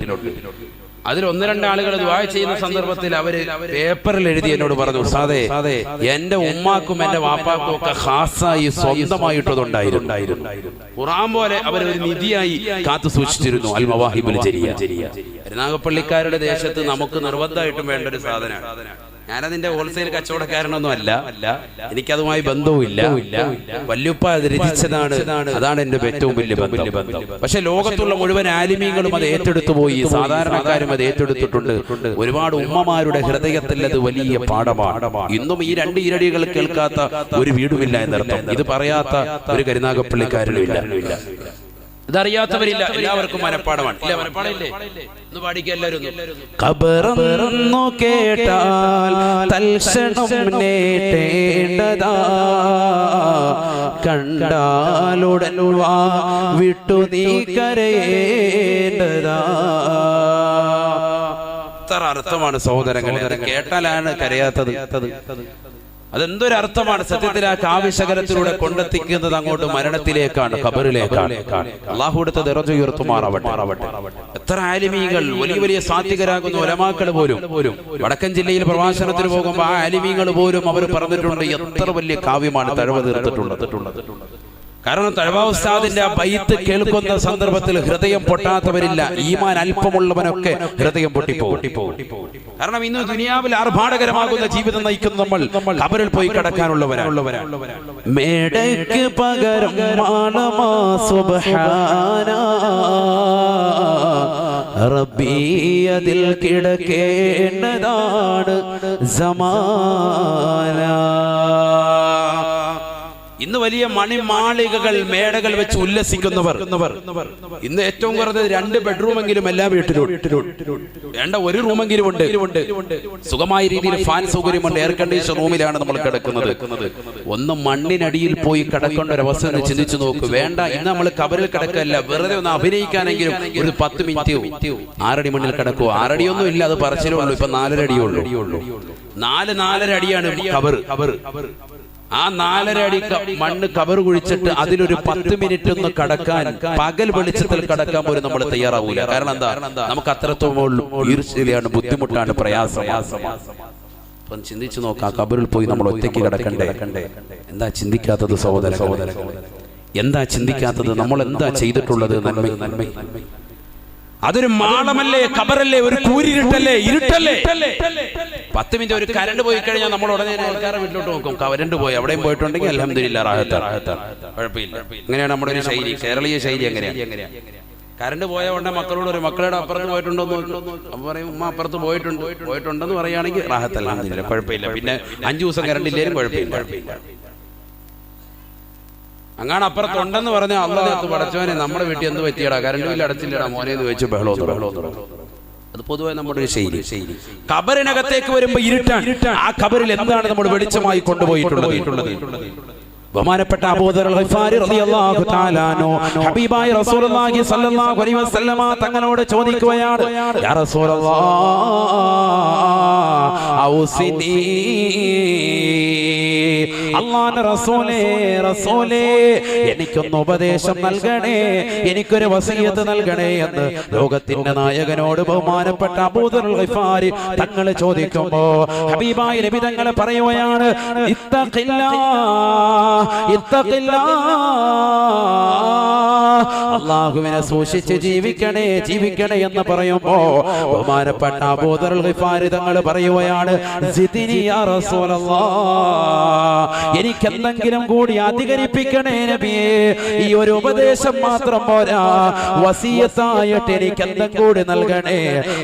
അതിൽ ഒന്ന് രണ്ട് ആളുകൾ ദുആ ചെയ്യുന്ന സന്ദർഭത്തിൽ അവര് പേപ്പറിൽ എഴുതി എന്നോട് പറഞ്ഞു, ഉസ്താദേ എന്റെ ഉമ്മാക്കും എന്റെ വാപ്പാക്കും ഒക്കെ ഖാസായി സ്വന്തമായിട്ടതുണ്ടായിരുന്നു. ഖുർആൻ പോലെ അവരൊരു നിധിയായി കാത്തു സൂക്ഷിച്ചിരുന്നു അൽ മവാഹിബുൽ ജലിയ. കരുനാഗപ്പള്ളിക്കാരുടെ ദേശത്ത് നമുക്ക് നിർബന്ധമായിട്ടും വേണ്ട ഒരു സാധനമാണ്. ഞാനതിന്റെ ഹോൾസെയിൽ കച്ചവടക്കാരനൊന്നും അല്ല, എനിക്കതുമായി ബന്ധവുമില്ല. വല്യുപ്പ അത് രചിച്ചതാണ്, അതാണ് എന്റെ ഏറ്റവും വലിയ ബന്ധം. പക്ഷെ ലോകത്തുള്ള മുഴുവൻ ആലിമീങ്ങളും അത് ഏറ്റെടുത്തു പോയി, സാധാരണക്കാരും അത് ഏറ്റെടുത്തിട്ടുണ്ട്. ഒരുപാട് ഉമ്മമാരുടെ ഹൃദയത്തിൽ അത് വലിയ പാഠമാണ്. ഇന്നും ഈ രണ്ട് ഈരടികൾ കേൾക്കാത്ത ഒരു വീടുമില്ല എന്നർത്ഥം. ഇത് പറയാത്ത ഒരു കരുനാഗപ്പള്ളിക്കാരനുമില്ല. ഇതറിയാത്തവരില്ല, എല്ലാവർക്കും മനപ്പാടമാണ്. ഇല്ല, മനപ്പാടമില്ലേ? ഒന്ന് പാടിക്കുക എല്ലാവരും. ഖബറെന്നു കേട്ടാൽ തൽക്ഷണം നേടേണ്ടതാ, കണ്ടാലുടൻ വാ വിട്ടു നീ കരയേണ്ടതാ. എത്ര അർത്ഥമാണ് സഹോദരങ്ങളെ, അത് കേട്ടാലാണ് കരയാത്തത്. അതെന്തൊരർത്ഥമാണ് സത്യത്തിൽ. ആ കാവ്യശകലത്തിലൂടെ കൊണ്ടെത്തിക്കുന്നത് അങ്ങോട്ട് മരണത്തിലേക്കാണ്, ഖബറിലേക്കാണ്. അല്ലാഹു അടുത്ത ദറജ ഉയർത്തുമാറാവട്ടെ. എത്ര ആലിമീങ്ങൾ, വലിയ വലിയ സാത്വികരാകുന്ന ഉലമാക്കൾ പോലും വടക്കൻ ജില്ലയിൽ പ്രഭാഷണത്തിന് പോകുമ്പോൾ ആ ആലിമീങ്ങൾ പോലും അവർ പറഞ്ഞിട്ടുണ്ട് എത്ര വലിയ കാവ്യമാണ് തഴവ തീർത്തിട്ടുള്ളത്. കാരണം തഴവ ഉസ്താദിന്റെ ആ ബൈത്ത് കേൾക്കുന്ന സന്ദർഭത്തിൽ ഹൃദയം പൊട്ടാത്തവരില്ല. ഈമാൻ അല്പമുള്ളവനൊക്കെ ഹൃദയം പൊട്ടിപ്പോകും. കാരണം ഇന്ന് ദുനിയാവിൽ ആർഭാടകരമാകുന്ന ജീവിതം നയിക്കുന്ന നമ്മൾ ഖബറിൽ പോയി കിടക്കാനുള്ളവരാണ്. മേടയ്ക്ക് പകരം മാളമാ സുബ്ഹാന, റബ്ബി അതിൽ കിടക്കേണ്ടതാണ് സമാന. ഇന്ന് വലിയ മണിമാളികകൾ, മേടകൾ വെച്ച് ഉല്ലസിക്കുന്നവർ, ഇന്ന് ഏറ്റവും കുറഞ്ഞത് 2 ബെഡ്റൂമെങ്കിലും എല്ലാ വീട്ടിലും വേണ്ട, ഒരു റൂമെങ്കിലും ഉണ്ട്. സുഖമായ രീതിയിൽ ഫാൻ സൗകര്യമുണ്ട്, എയർ കണ്ടീഷൻ റൂമിലാണ് നമ്മൾ കിടക്കുന്നത്. ഒന്ന് മണ്ണിനടിയിൽ പോയി കിടക്കേണ്ട ഒരു അവസ്ഥ ചിന്തിച്ചു നോക്ക്. വേണ്ട, ഇന്ന് നമ്മൾ ഖബറിൽ കിടക്കല്ല, വെറുതെ ഒന്ന് അഭിനയിക്കാനെങ്കിലും ഒരു 10 മിനിറ്റ് 6 അടി മണ്ണിൽ കിടക്കുവോ? 6 അടിയൊന്നും ഇല്ല, അത് പറച്ചിലേ ഉള്ളൂ. ഇപ്പൊ 4.5 അടിയുള്ളൂ. 4.5 അടിയാണ് ഖബർ. ആ 4.5 അടി മണ്ണ് കബർ കുഴിച്ചിട്ട് അതിലൊരു 10 മിനിറ്റ് ഒന്ന് കടക്കാൻ, പകൽ വെളിച്ചത്തിൽ കടക്കാൻ പോലും നമ്മൾ തയ്യാറാവൂല. കാരണം എന്താ? നമുക്ക് അത്രത്തോളം ഈർഷ്യയാണ്, ബുദ്ധിമുട്ടാണ്, പ്രയാസമാണ്. അപ്പം ചിന്തിച്ചു നോക്കാം, കബറിൽ പോയി നമ്മൾ ഒറ്റയ്ക്ക് കിടക്കണ്ടേ? എന്താ ചിന്തിക്കാത്തത് സഹോദര? എന്താ ചിന്തിക്കാത്തത്? നമ്മൾ എന്താ ചെയ്തിട്ടുള്ളത്? നന്മ അതൊരു മാളമല്ലേ, ഖബറല്ലേ, ഒരു കൂരിരുട്ടല്ലേ, ഇരുട്ടല്ലേ. 10 മിനിറ്റ് ഒരു കരണ്ട് പോയി കഴിഞ്ഞാൽ നമ്മൾ ഉടനെ ആൾക്കാരെ വീട്ടിലോട്ട് നോക്കും. കരണ്ട് പോയി, അവിടെയും പോയിട്ടുണ്ടെങ്കിൽ അൽഹംദുലില്ലാഹ് റാഹത്താണ്, കുഴപ്പമില്ല. അങ്ങനെയാണ് നമ്മുടെ ഒരു ശൈലി, കേരളീയ ശൈലി. അങ്ങനെയാണ്. കരണ്ട് പോയ ഉടനെ മക്കളോട് ഒരു മക്കളുടെ അപ്പുറത്ത് പോയിട്ടുണ്ടോ എന്ന് അപ്പം പറയും, ഉമ്മ അപ്പുറത്ത് പോയിട്ടുണ്ടെന്ന് പറയുകയാണെങ്കിൽ റാഹത്ത്, അൽഹംദുലില്ലാഹ്, കുഴപ്പമില്ല. പിന്നെ 5 ദിവസം കരണ്ട് ഇല്ലേലും കുഴപ്പമില്ല. അങ്ങനെ അപ്പുറത്തുണ്ടെന്ന് പറഞ്ഞ അള്ളാഹ് പടച്ചവനെ നമ്മുടെ വീട്ടിൽ എന്ത് പറ്റിയടാ, കരണ്ട് ബില്ല് അടച്ചില്ലടാ മോനെ എന്ന് വെച്ച് ബഹളോ. അത് പൊതുവെ നമ്മുടെ ഒരു ശൈലി. ഖബറിനകത്തേക്ക് വരുമ്പോ ഇരുട്ടാണ്. ആ ഖബറിൽ എന്താണ് നമ്മൾ വെളിച്ചമായി കൊണ്ടുപോയിട്ടുള്ളത്? ബഹുമാനപ്പെട്ട അബൂദർ അൽ-ഗിഫാരി റളിയല്ലാഹു തആല അൻഹു ഹബീബായ റസൂലുള്ളാഹി സ്വല്ലല്ലാഹു അലൈഹി വസല്ലമ തങ്ങളോട് ചോദിക്കുകയാണ്, യാ റസൂലല്ലാഹ് ഔസിനി, അല്ലാഹുവിന്റെ റസൂലേ എനിക്കൊന്ന് ഉപദേശം നൽകണേ, എനിക്കൊരു വസിയത്ത് നൽകണേ എന്ന് ലോകത്തിന്റെ നായകനോട് ബഹുമാനപ്പെട്ട അബൂദർ അൽ-ഗിഫാരി തങ്ങൾ ചോദിക്കുമ്പോ ഹബീബായ നബി തങ്ങൾ പറയുകയാണ്, അല്ലാഹുവിനെ സൂക്ഷിച്ച് ജീവിക്കണേ എന്ന് പറയുമ്പോ ബഹുമാനപ്പെട്ട അബൂദർ അൽ-ഗിഫാരി തങ്ങൾ പറയുകയാണ്, സിദ്നി യാ റസൂലല്ലാഹ്, എനിക്ക് എന്തെങ്കിലും കൂടി അധികരിപ്പിക്കണേ നബിയേ, ഈ ഒരു ഉപദേശം മാത്രം പോരാ, വസിയത്തായിട്ട് എനിക്ക് എന്തെങ്കിലും കൂടി നൽകണേ.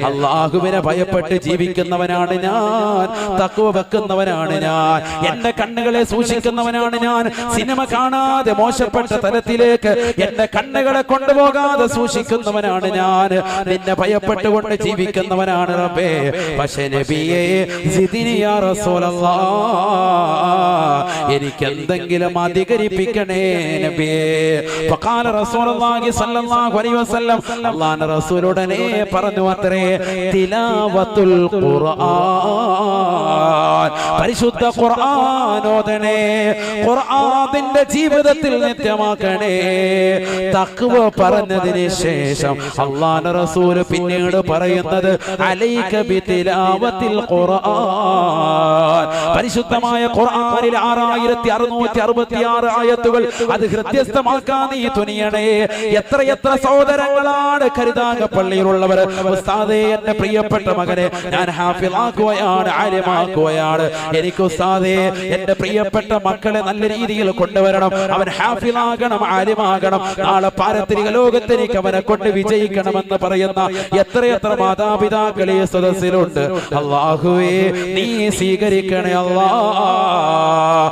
അല്ലാഹുവിനെ ഭയപ്പെട്ട് ജീവിക്കുന്നവനാണ് ഞാൻ, തഖ്വ വെക്കുന്നവനാണ് ഞാൻ, എന്റെ കണ്ണുകളെ സൂക്ഷിക്കുന്നവനാണ് ഞാൻ, സിനിമ കാണാതെ മോശപ്പെട്ട തലത്തിലേക്ക് എന്റെ കണ്ണുകളെ കൊണ്ടുപോകാതെ സൂക്ഷിക്കുന്നവനാണ് ഞാൻ, നിന്നെ ഭയപ്പെട്ടുകൊണ്ട് ജീവിക്കുന്നവനാണ് റബ്ബേ. പക്ഷേ നബിയേ സിദ്നി യാ റസൂലല്ലാഹ്, എനിക്ക് എന്തെങ്കിലും അധികരിപ്പിക്കണേ നബിയേ. ഫഖാല റസൂലുള്ളാഹി സ്വല്ലല്ലാഹു അലൈഹി വസല്ലം, അല്ലാഹുവിന്റെ റസൂൽ ഉടനെ പറഞ്ഞു അത്രേ, തിലാവത്തുൽ ഖുർആൻ, പരിശുദ്ധ ഖുർആൻ ഓതണേ, ഖുർആനിന്റെ ജീവിതത്തിൽ നിത്യമാക്കണേ. തഖ്വ പറഞ്ഞതിന് ശേഷം അല്ലാഹുവിന്റെ റസൂൽ പിന്നീട് പറയുന്നത്, അലൈക ബിതിലാവത്തിൽ ഖുർആൻ, പരിശുദ്ധമായ ഖുർആനിൽ 6666 ആയത്തുകൾ അത് ഹൃദയസ്ഥമാക്കാൻ നീ തുനിയണേ. എത്ര സഹോദരങ്ങളാണ് കരുതാകപ്പള്ളിയിലുള്ളവർ, ഉസ്താദേ എന്റെ പ്രിയപ്പെട്ട മകനെ ഞാൻ ഹാഫിളാക്കുകയാണ്, ആലിമാക്കുകയാണ്, എനിക്ക് ഉസ്താദേ എന്റെ പ്രിയപ്പെട്ട മക്കളെ നല്ല രീതിയിൽ കൊണ്ടുവരണം, അവൻ ഹാഫിളാകണം, ആലിമാകണം, നാളെ പാരത്രിക ലോകത്ത് എനിക്ക് അവനെ കൊണ്ട് വിജയിക്കണമെന്ന് പറയുന്ന എത്ര മാതാപിതാക്കൾ ഈ സദസ്സിലുണ്ട്. അല്ലാഹുവേ നീ സ്വീകരിക്കണേ അല്ലാഹ്.